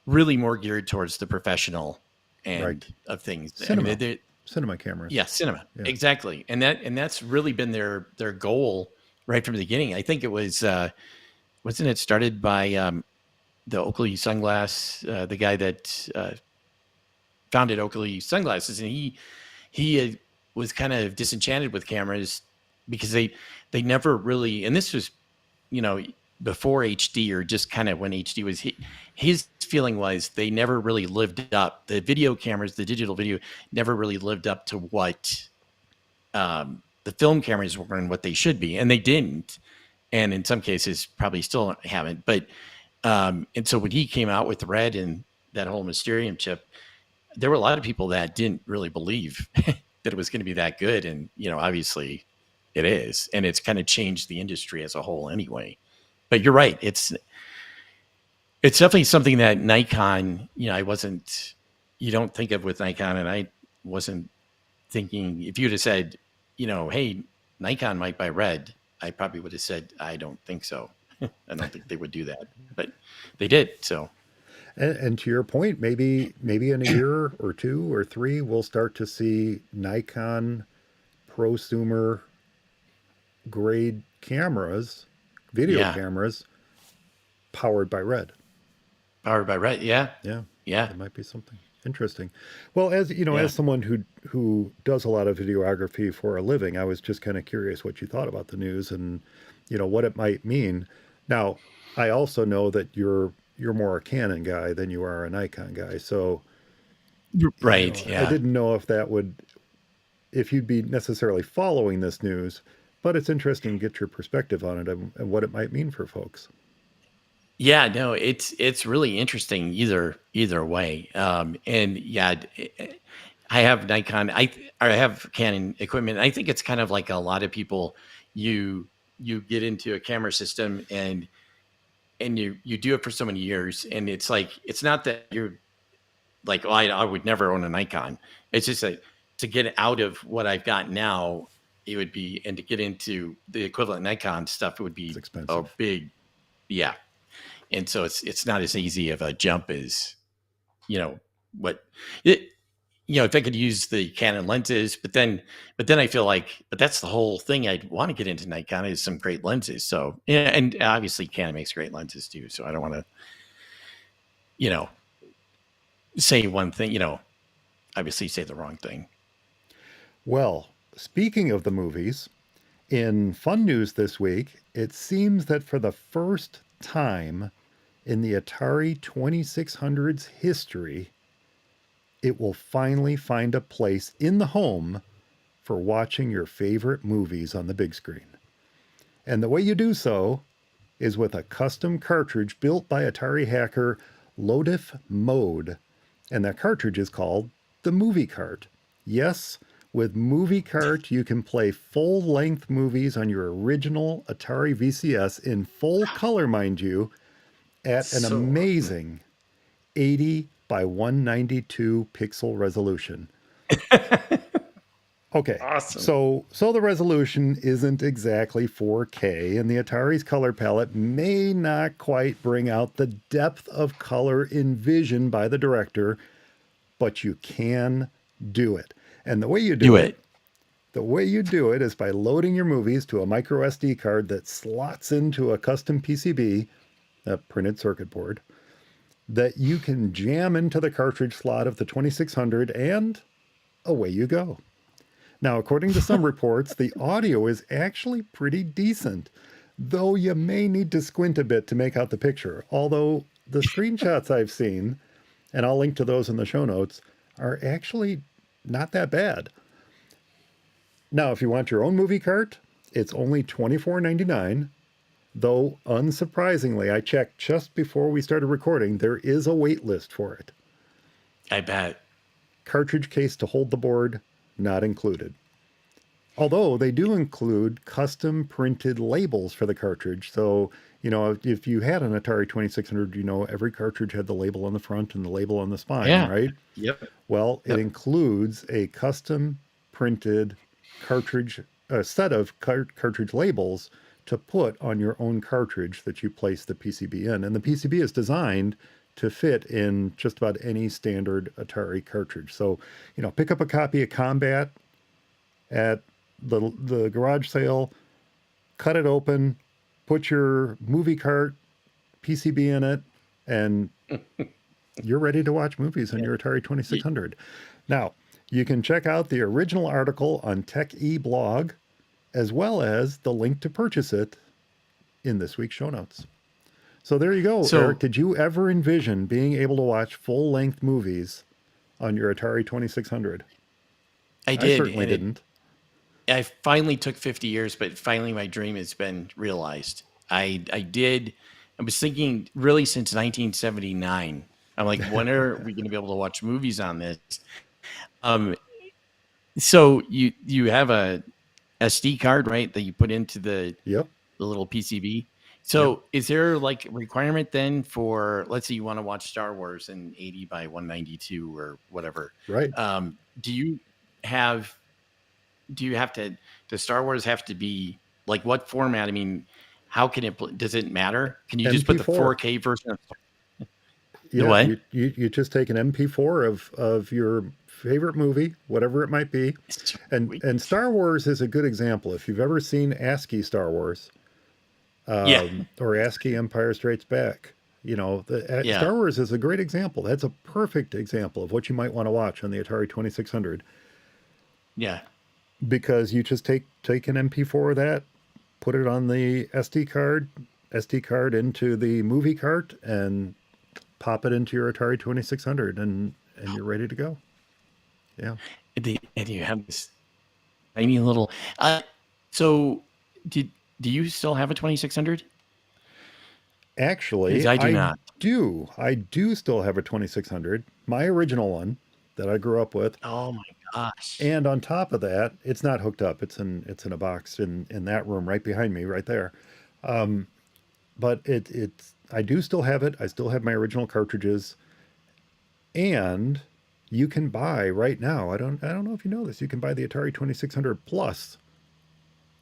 really more geared towards the professional right. end of things. I mean, Cinema, cinema cameras. yeah, cinema, Yeah. exactly, and that's really been their goal right from the beginning. I think it was wasn't it started by the Oakley sunglass, the guy that founded Oakley sunglasses, and he was kind of disenchanted with cameras because they never really, and this was you know before HD or just kind of when HD was his feeling was they never really lived up, the video cameras, the digital video never really lived up to what the film cameras were and what they should be, and they didn't, and in some cases probably still haven't. But and so when he came out with Red and that whole Mysterium chip, there were a lot of people that didn't really believe that it was going to be that good, and obviously it is, and it's kind of changed the industry as a whole anyway. But you're right, it's definitely something that Nikon, I wasn't, you don't think of with Nikon, and I wasn't thinking, if you'd have said, hey, Nikon might buy Red, I probably would have said I don't think so. I don't think they would do that, but they did. So And to your point, maybe in a year or two or three, we'll start to see Nikon prosumer grade cameras, video yeah, cameras, powered by red. powered by red. Yeah, Yeah, yeah, that might be something interesting. Well, as you know, yeah. as someone who does a lot of videography for a living, I was just kind of curious what you thought about the news and what it might mean. Now, I also know that you're more a Canon guy than you are a Nikon guy, so Right. I Yeah. didn't know if you'd be necessarily following this news, but it's interesting to get your perspective on it and what it might mean for folks. Yeah, no, it's really interesting either way. And yeah, I have Nikon. I have Canon equipment. I think it's kind of like a lot of people. You you get into a camera system and you do it for so many years, and it's like it's not that you're like, oh, I would never own a Nikon. It's just like to get out of what I've got now, it would be, and to get into the equivalent Nikon stuff, it would It's be a expensive. big, yeah. And so it's not as easy of a jump as you know what it. If I could use the Canon lenses, but then I feel like, but that's the whole thing. I'd want to get into Nikon is some great lenses. So yeah, and obviously Canon makes great lenses too. So I don't want to, you know, say one thing. Obviously say the wrong thing. Well, speaking of the movies, in fun news this week, it seems that for the first time in the Atari 2600's history, it will finally find a place in the home for watching your favorite movies on the big screen. And the way you do so is with a custom cartridge built by Atari hacker Lodif Mode. And that cartridge is called the Movie Cart. Yes, with Movie Cart, you can play full length movies on your original Atari VCS in full color, mind you, at an So awesome. amazing 80 by 192 pixel resolution. Okay, Awesome. so the resolution isn't exactly 4K, and the Atari's color palette may not quite bring out the depth of color envisioned by the director, but you can do it. And Do it. the way you do it is by loading your movies to a micro SD card that slots into a custom PCB, a printed circuit board, that you can jam into the cartridge slot of the 2600, and away you go. Now, according to some reports, the audio is actually pretty decent, though you may need to squint a bit to make out the picture. Although the screenshots I've seen, and I'll link to those in the show notes, are actually not that bad. Now, if you want your own movie cart, it's only $24.99. Though, unsurprisingly, I checked just before we started recording, there is a wait list for it. I bet. Cartridge case to hold the board, not included. Although they do include custom printed labels for the cartridge. So, if you had an Atari 2600, every cartridge had the label on the front and the label on the spine, Yeah. right? Yep. Well, it Yep. includes a custom printed cartridge, a set of cartridge labels to put on your own cartridge that you place the PCB in. And the PCB is designed to fit in just about any standard Atari cartridge. So, pick up a copy of Combat at the garage sale, cut it open, put your movie cart PCB in it, and you're ready to watch movies on Yeah. your Atari Y- 2600. Now, you can check out the original article on Tech E blog, as well as the link to purchase it in this week's show notes. So there you go, Eric. So Did you ever envision being able to watch full length movies on your Atari 2600? I I did, certainly and didn't. I finally took 50 years, but finally my dream has been realized. I did. I was thinking really since 1979. I'm like, when are we going to be able to watch movies on this? Um, so you have a SD card, right, that you put into Yep, the little PCB. yep, So is there like a requirement then for, let's say you want to watch Star Wars in 80 by 192 or whatever? right. Um, do you have to, does Star Wars have to be like what format? I mean, how can it? Does it matter? Can you just put the MP4. 4K version of the Yeah, what? you just take an MP4 of your favorite movie, whatever it might be, and Sweet. Star Wars is a good example. If you've ever seen ASCII Star Wars, Yeah, or ASCII Empire Strikes Back, yeah, Star Wars is a great example. That's a perfect example of what you might want to watch on the Atari 2600, yeah. because you just take an MP4 of that, put it on the SD card into the movie cart, and pop it into your Atari 2600, and you're ready to go. Yeah. And you have this tiny little. Uh, so, did do you still have a 2600? Because Actually, I do not. I do still have a 2600, my original one that I grew up with. Oh my gosh. And on top of that, it's not hooked up. It's in a box in that room right behind me, right there. But it's I do still have it. I still have my original cartridges, and you can buy right now. I don't know if you know this. You can buy the Atari 2600 Plus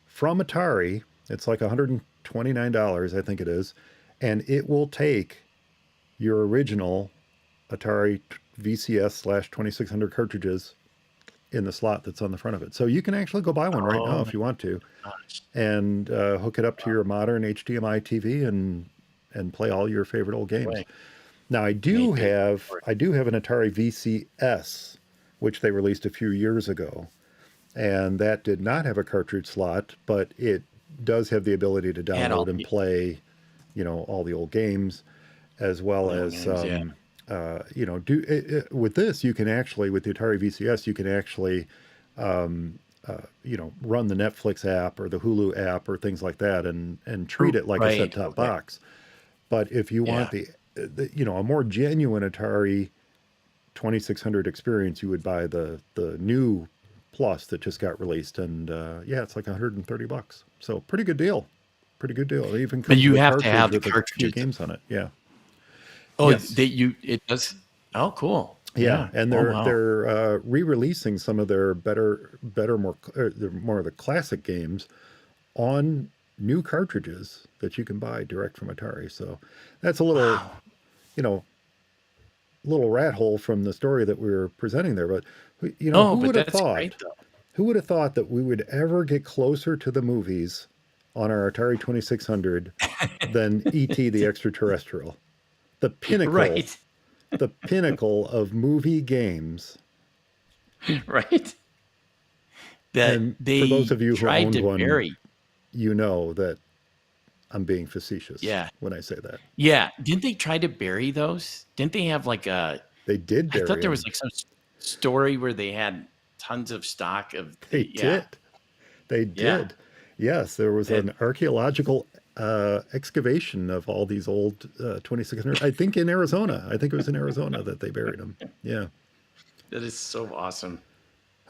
from Atari. It's like $129, I think it is, and it will take your original Atari VCS / 2600 cartridges in the slot that's on the front of it. So you can actually go buy one right now Oh if my you want to, gosh. and hook it up to your modern HDMI TV and play all your favorite old games. Boy, Now maybe. I do have an Atari VCS, which they released a few years ago, and that did not have a cartridge slot, but it does have the ability to Had download all and the play, all the old games, as well old as games. Yeah. do with this. You can actually, with the Atari VCS, you can actually run the Netflix app or the Hulu app or things like that, and treat it like a Right. set-top Okay. box. But if you want Yeah. a more genuine Atari 2600 experience, you would buy the new Plus that just got released, and yeah, it's like $130. So pretty good deal. Pretty good deal. It even But comes you with a have to cartridge have the with a few cartridges. games on it. Yeah. Oh, Yes. they you it does. Oh, cool. Yeah, Yeah. and Oh, they're wow. they're re-releasing some of their more of the classic games on new cartridges that you can buy direct from Atari. So that's a Wow. you know, little rat hole from the story that we were presenting there. But No, but that's great though. who would have thought that we would ever get closer to the movies on our Atari 2600 than E.T. the Extraterrestrial, the pinnacle, Right. the pinnacle of movie games. Right. That And for those they of you who tried owned to one, bury. you know that I'm being facetious Yeah. when I say that. Yeah. Didn't they try to bury those? Didn't they have like a? They did I thought bury there was them. like some story where they had tons of stock of They the. Yeah. did. They Yeah. did. Yes, there was That an archaeological excavation of all these old 2600. I think in Arizona. I think it was in Arizona that they buried them. Yeah. that is so awesome.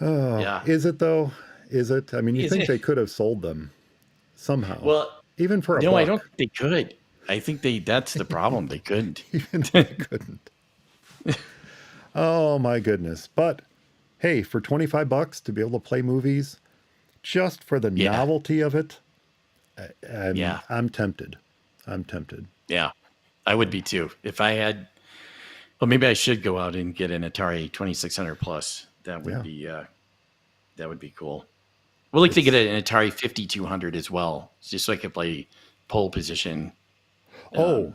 Oh, Yeah. is it though? Is it? I mean, you Is think it? they could have sold them somehow, Well, even for a no, I don't buck, think they could. I think that's the problem. They couldn't. even if they couldn't. Oh my goodness. But hey, for 25 bucks to be able to play movies just for the Yeah. novelty of it, Yeah. I'm tempted. I'm tempted. Yeah. I would be too. If I had, well, maybe I should go out and get an Atari 2600 Plus. Yeah. That would be cool. We'd like to get It's an Atari 5200 as well, just so I could play pole position. Oh, Um,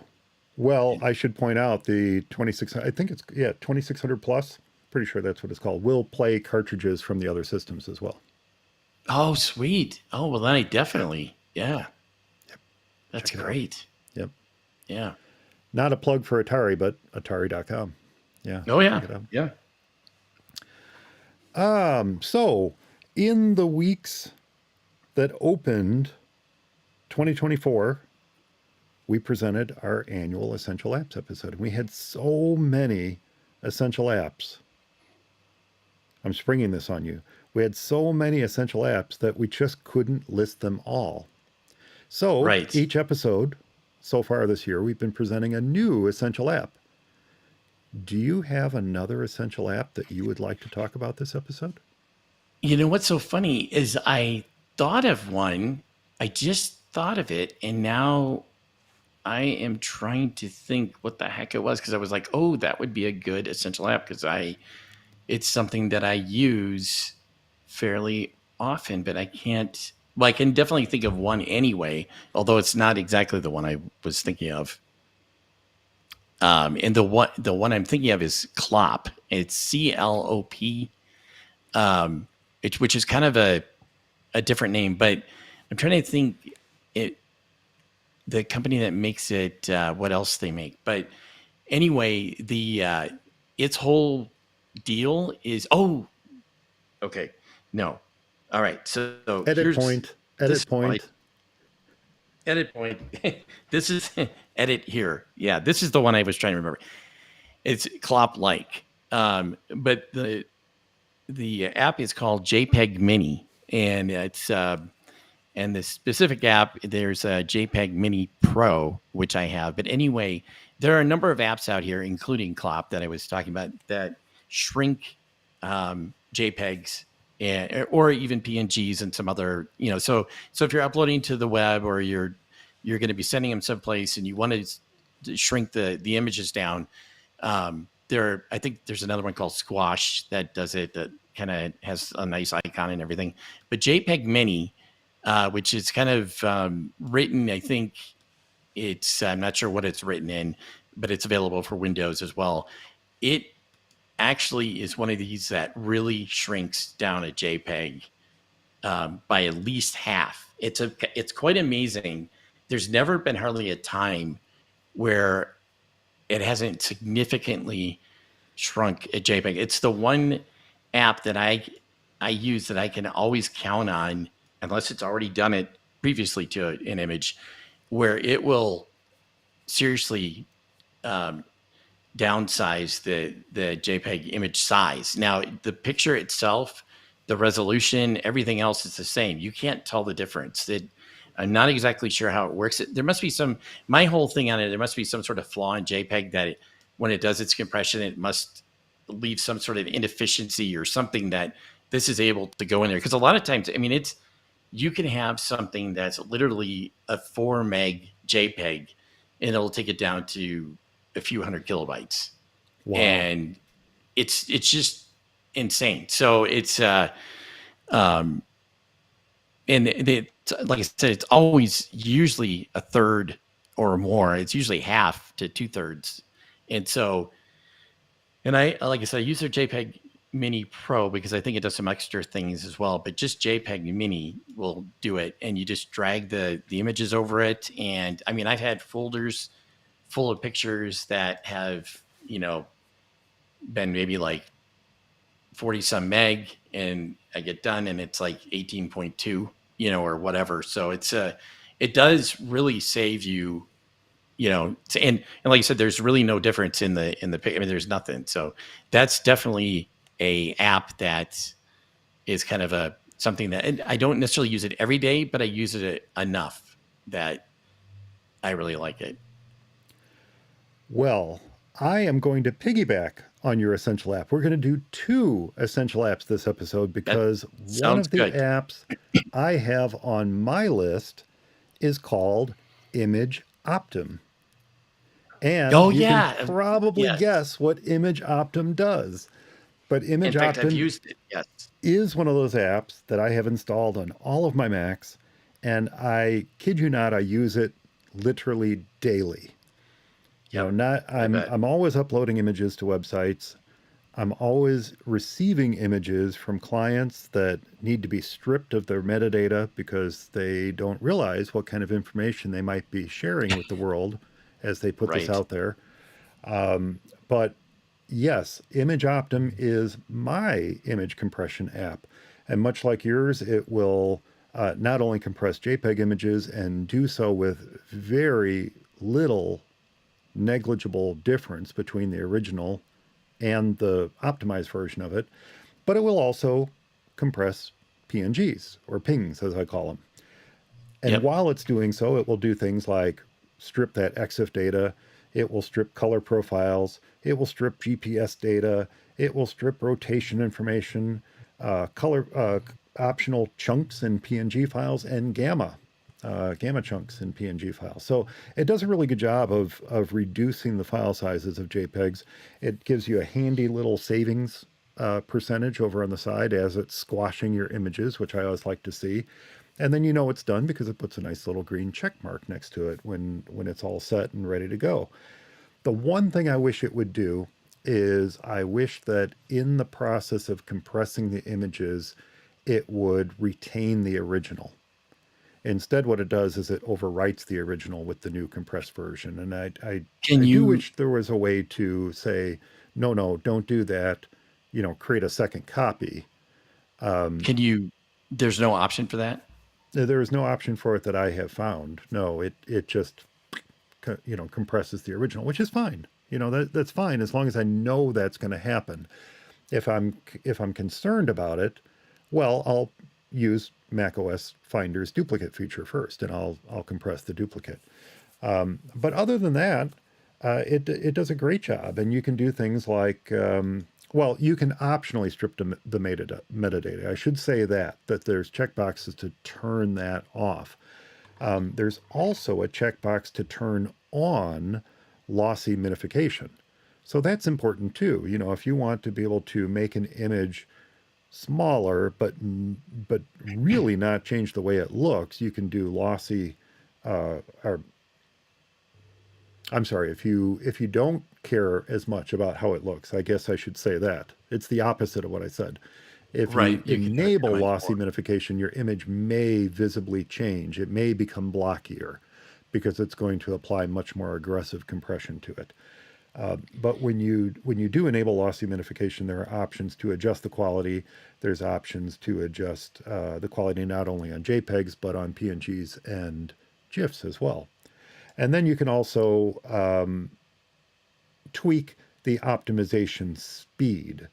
well, I should point out the 2600, I think it's, yeah, 2600 plus. Pretty sure that's what it's called. Will play cartridges from the other systems as well. oh, sweet. Oh, well, then I definitely, yeah, that's Check it out. great. Yep. Yeah. Not a plug for Atari, but atari.com. Yeah. Oh, Check yeah. it out. Yeah. So in the weeks that opened 2024, we presented our annual Essential Apps episode. We had so many essential apps. I'm springing this on you. We had so many essential apps that we just couldn't list them all. So Right. each episode so far this year, we've been presenting a new essential app. Do you have another essential app that you would like to talk about this episode? You know what's so funny is I thought of one. I just thought of it, and now I am trying to think what the heck it was because I was like, oh, that would be a good essential app because it's something that I use fairly often, but I can't. Well, I can definitely think of one anyway, although it's not exactly the one I was thinking of. And the one I'm thinking of is Clop. It's CLOP, which is kind of a different name, but I'm trying to think it the company that makes it, what else they make. But anyway, the its whole deal is, oh, okay, no, all right. So Edit here's point. this Edit is what I point. edit point. This is edit here. Yeah, this is the one I was trying to remember. It's Clop like, but the app is called JPEGmini, and it's and the specific app, there's a JPEGmini Pro, which I have. But anyway, there are a number of apps out here, including Clop that I was talking about, that shrink JPEGs or even PNGs and some other, So if you're uploading to the web or you're going to be sending them someplace and you want to shrink the images down, I think there's another one called Squash that does it, that kind of has a nice icon and everything. But JPEGmini, which is kind of written, I think I'm not sure what it's written in, but it's available for Windows as well. It actually is one of these that really shrinks down a JPEG by at least half. It's quite amazing. There's never been hardly a time where it hasn't significantly shrunk a JPEG. It's the one app that I use that I can always count on, unless it's already done it previously to an image, where it will seriously downsize the JPEG image size. Now, the picture itself, the resolution, everything else is the same. You can't tell the difference. I'm not exactly sure how it works. There must be my whole thing on it, there must be some sort of flaw in JPEG that when it does its compression, it must leave some sort of inefficiency or something that this is able to go in there. Because a lot of times, I mean, you can have something that's literally a 4 meg JPEG and it'll take it down to a few hundred kilobytes. Wow. And it's just insane. So it's um and like I said, it's always usually a third or more. It's usually half to 2/3. And so, and like I said, I use their JPEG Mini Pro because I think it does some extra things as well. But just JPEG Mini will do it, and you just drag the images over it. And I mean, I've had folders full of pictures that have been maybe like 40 some meg, and I get done, and it's like 18.2, or whatever. So it does really save you. And like you said, there's really no difference in the I mean, there's nothing. So that's definitely a app that is kind of something that, and I don't necessarily use it every day, but I use it enough that I really like it. Well, I am going to piggyback on your essential app. We're going to do two essential apps this episode That because one sounds of the good. apps I have on my list is called Image Optim. And Oh you can yeah, probably yes. guess what Image Optim does. But In Image fact, I've Optim used it. Yes. is one of those apps that I have installed on all of my Macs. And I kid you not, I use it literally daily. Yep. Not I I'm bet. I'm always uploading images to websites. I'm always receiving images from clients that need to be stripped of their metadata because they don't realize what kind of information they might be sharing with the world as they put this Right. out there. But yes, Image Optim is my image compression app. And much like yours, it will not only compress JPEG images and do so with very little negligible difference between the original and the optimized version of it, but it will also compress PNGs or pings, as I call them. And Yep. while it's doing so, it will do things like strip that EXIF data, it will strip color profiles, it will strip GPS data, it will strip rotation information, color optional chunks in PNG files, and gamma. gamma chunks in PNG files. So it does a really good job of reducing the file sizes of JPEGs. It gives you a handy little savings percentage over on the side as it's squashing your images, which I always like to see. And then you know it's done because it puts a nice little green check mark next to it when it's all set and ready to go. The one thing I wish it would do is I wish that in the process of compressing the images, it would retain the original. Instead, what it does is it overwrites the original with the new compressed version. And Can I do you wish there was a way to say, no, no, don't do that. Create a second copy. can you there's no option for that? There is no option for it that I have found. No, it just compresses the original, which is fine. That's fine as long as I know that's going to happen. If I'm concerned about it, well, I'll use macOS Finder's duplicate feature first, and I'll compress the duplicate. But other than that, it does a great job, and you can do things like well, you can optionally strip the metadata. I should say that there's checkboxes to turn that off. There's also a checkbox to turn on lossy minification. So that's important too. If you want to be able to make an image smaller, but really not change the way it looks, you can do lossy. Or I'm sorry, if you don't care as much about how it looks, I guess I should say that it's the opposite of what I said. If you Right. You can enable minimize lossy more. minification, your image may visibly change. It may become blockier because it's going to apply much more aggressive compression to it. But when you do enable lossy minification, there are options to adjust the quality. There's options to adjust the quality not only on JPEGs but on PNGs and GIFs as well. And then you can also tweak the optimization speed.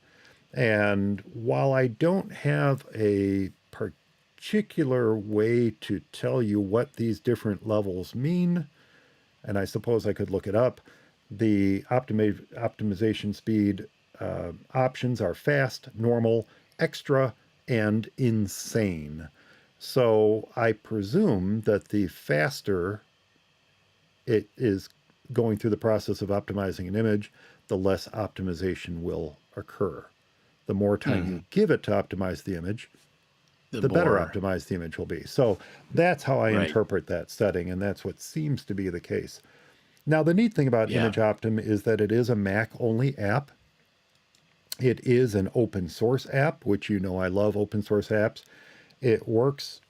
And while I don't have a particular way to tell you what these different levels mean, and I suppose I could look it up, the optimization speed options are fast, normal, extra, and insane. So I presume that the faster it is going through the process of optimizing an image, the less optimization will occur. The more time Mhm. you give it to optimize the image, The the better more optimized the image will be. So that's how I right. interpret that setting, and that's what seems to be the case. Now, the neat thing about Yeah. Image Optim is that it is a Mac only app. It is an open source app, which I love open source apps. It works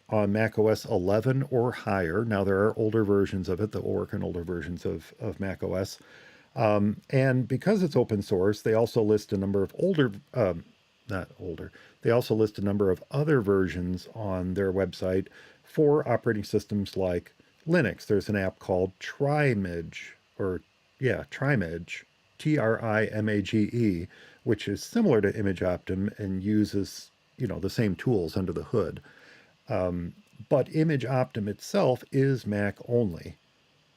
on Mac OS 11 or higher. Now, there are older versions of it that will work on older versions of Mac OS. And because it's open source, they also list a number of not older, they also list a number of other versions on their website for operating systems like Linux. There's an app called Trimage, Trimage, Trimage, which is similar to Image Optim and uses, the same tools under the hood. But Image Optim itself is Mac only.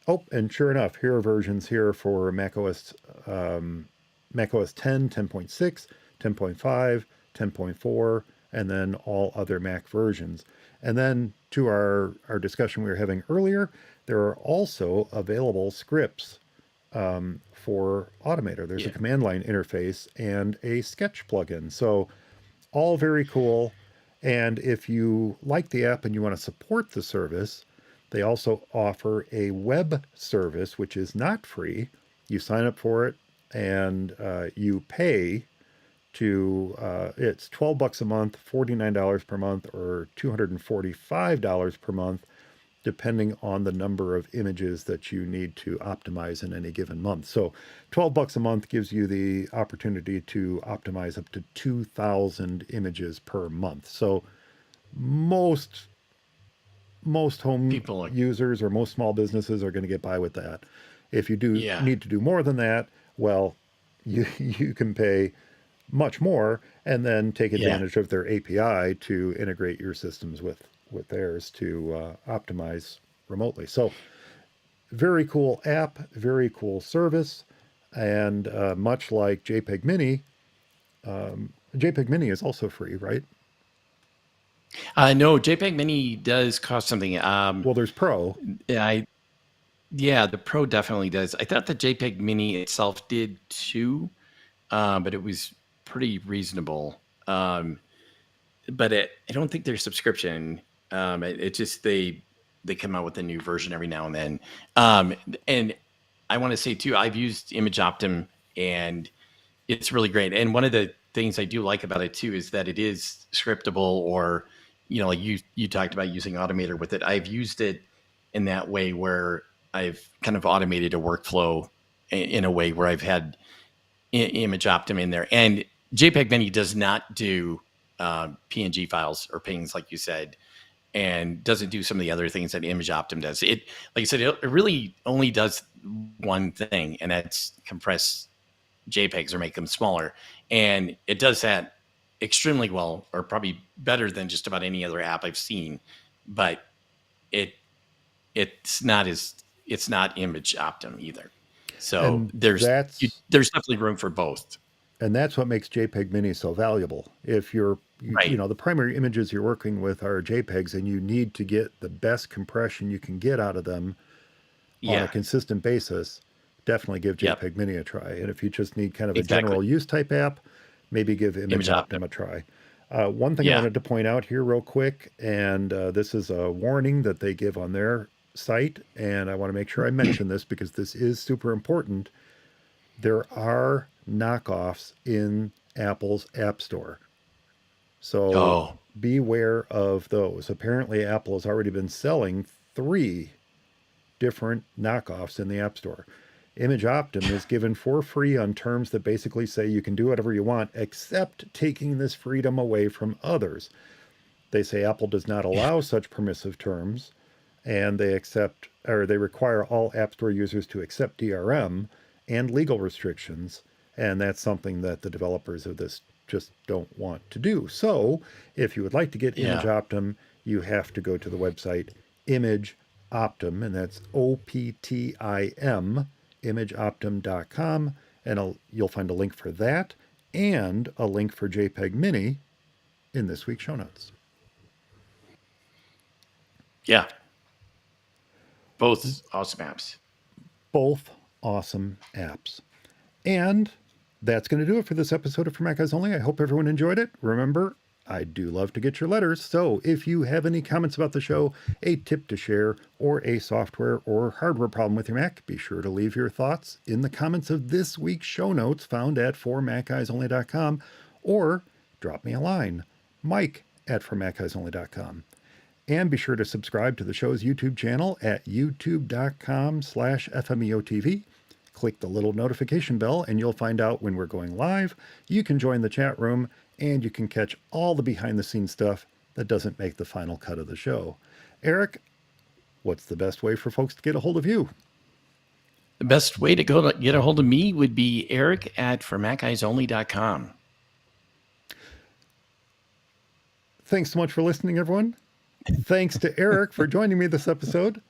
Oh, and sure enough, here are versions here for macOS 10, 10.6, 10.5, 10.4, and then all other Mac versions. And then to our discussion we were having earlier, there are also available scripts for Automator. There's a Yeah. command line interface and a Sketch plugin. So all very cool. And if you like the app and you want to support the service, they also offer a web service, which is not free. You sign up for it and you pay it's $12 a month, $49 per month, or $245 per month, depending on the number of images that you need to optimize in any given month. So $12 a month gives you the opportunity to optimize up to 2,000 images per month. So most home People are users or most small businesses are going to get by with that. If you do yeah. need to do more than that, well, you can pay much more and then take Yeah. advantage of their API to integrate your systems with theirs to optimize remotely. So very cool app, very cool service, and much like JPEG Mini is also free, right? No, JPEG Mini does cost something. Well, there's Pro. I Yeah, the Pro definitely does. I thought the JPEG Mini itself did too, but it was pretty reasonable. But I don't think there's subscription. It just they come out with a new version every now and then. And I want to say too, I've used Image Optim and it's really great. And one of the things I do like about it too is that it is scriptable, or like you talked about using Automator with it. I've used it in that way where I've kind of automated a workflow in a way where I've had Image Optim in there. And JPEG Mini does not do PNG files or pings, like you said, and doesn't do some of the other things that Image Optim does. It, like I said, it really only does one thing, and that's compress JPEGs or make them smaller. And it does that extremely well, or probably better than just about any other app I've seen. But it it's not Image Optim either. So And that's there's definitely room for both. and that's what makes JPEG Mini so valuable. If Right. the primary images you're working with are JPEGs and you need to get the best compression you can get out of them on a Yeah. consistent basis, definitely give Yep. JPEG Mini a try. And if you just need kind of a Exactly. general use type app, maybe give Image Image Optim. Optim a try. One thing I Yeah. wanted to point out here, real quick, and this is a warning that they give on their site, and I want to make sure I mention this because this is super important. There are knockoffs in Apple's App Store. So Oh, beware of those. Apparently, Apple has already been selling three different knockoffs in the App Store. Image Optim is given for free on terms that basically say you can do whatever you want, except taking this freedom away from others. They say Apple does not allow such permissive terms, and they require all App Store users to accept DRM and legal restrictions, and that's something that the developers of this just don't want to do. So, if you would like to get Image yeah. Optim, you have to go to the website Image Optim, and that's OPTIM, imageoptim.com, and you'll find a link for that and a link for JPEG Mini in this week's show notes. Yeah. Both awesome apps. Both awesome apps. And that's going to do it for this episode of For Mac Guys Only. I hope everyone enjoyed it. Remember, I do love to get your letters. So if you have any comments about the show, a tip to share, or a software or hardware problem with your Mac, be sure to leave your thoughts in the comments of this week's show notes found at formacguysonly.com, or drop me a line, Mike at formacguysonly.com. And be sure to subscribe to the show's YouTube channel at youtube.com/FMEOTV. Click the little notification bell and you'll find out when we're going live. You can join the chat room and you can catch all the behind the scenes stuff that doesn't make the final cut of the show. Eric, what's the best way for folks to get a hold of you? The best way to go to get a hold of me would be Eric at formacguysonly.com. Thanks so much for listening, everyone. Thanks to Eric for joining me this episode.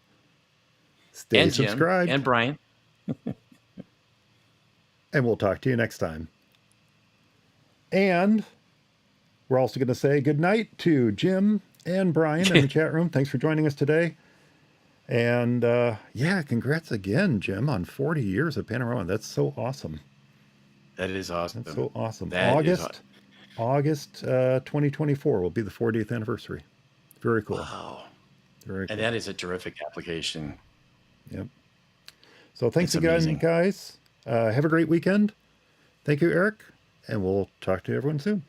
Stay And Jim subscribed, and Brian. and we'll talk to you next time. And we're also going to say good night to Jim and Brian in the chat room. Thanks for joining us today. And yeah, congrats again, Jim, on 40 years of Panorama. That's so awesome. That is awesome. That's so awesome. That is August 2024 will be the 40th anniversary. Very cool. Wow. Very cool. And that is a terrific application. Yep. So thanks It's again, amazing. guys. Have a great weekend. Thank you, Eric. And we'll talk to everyone soon.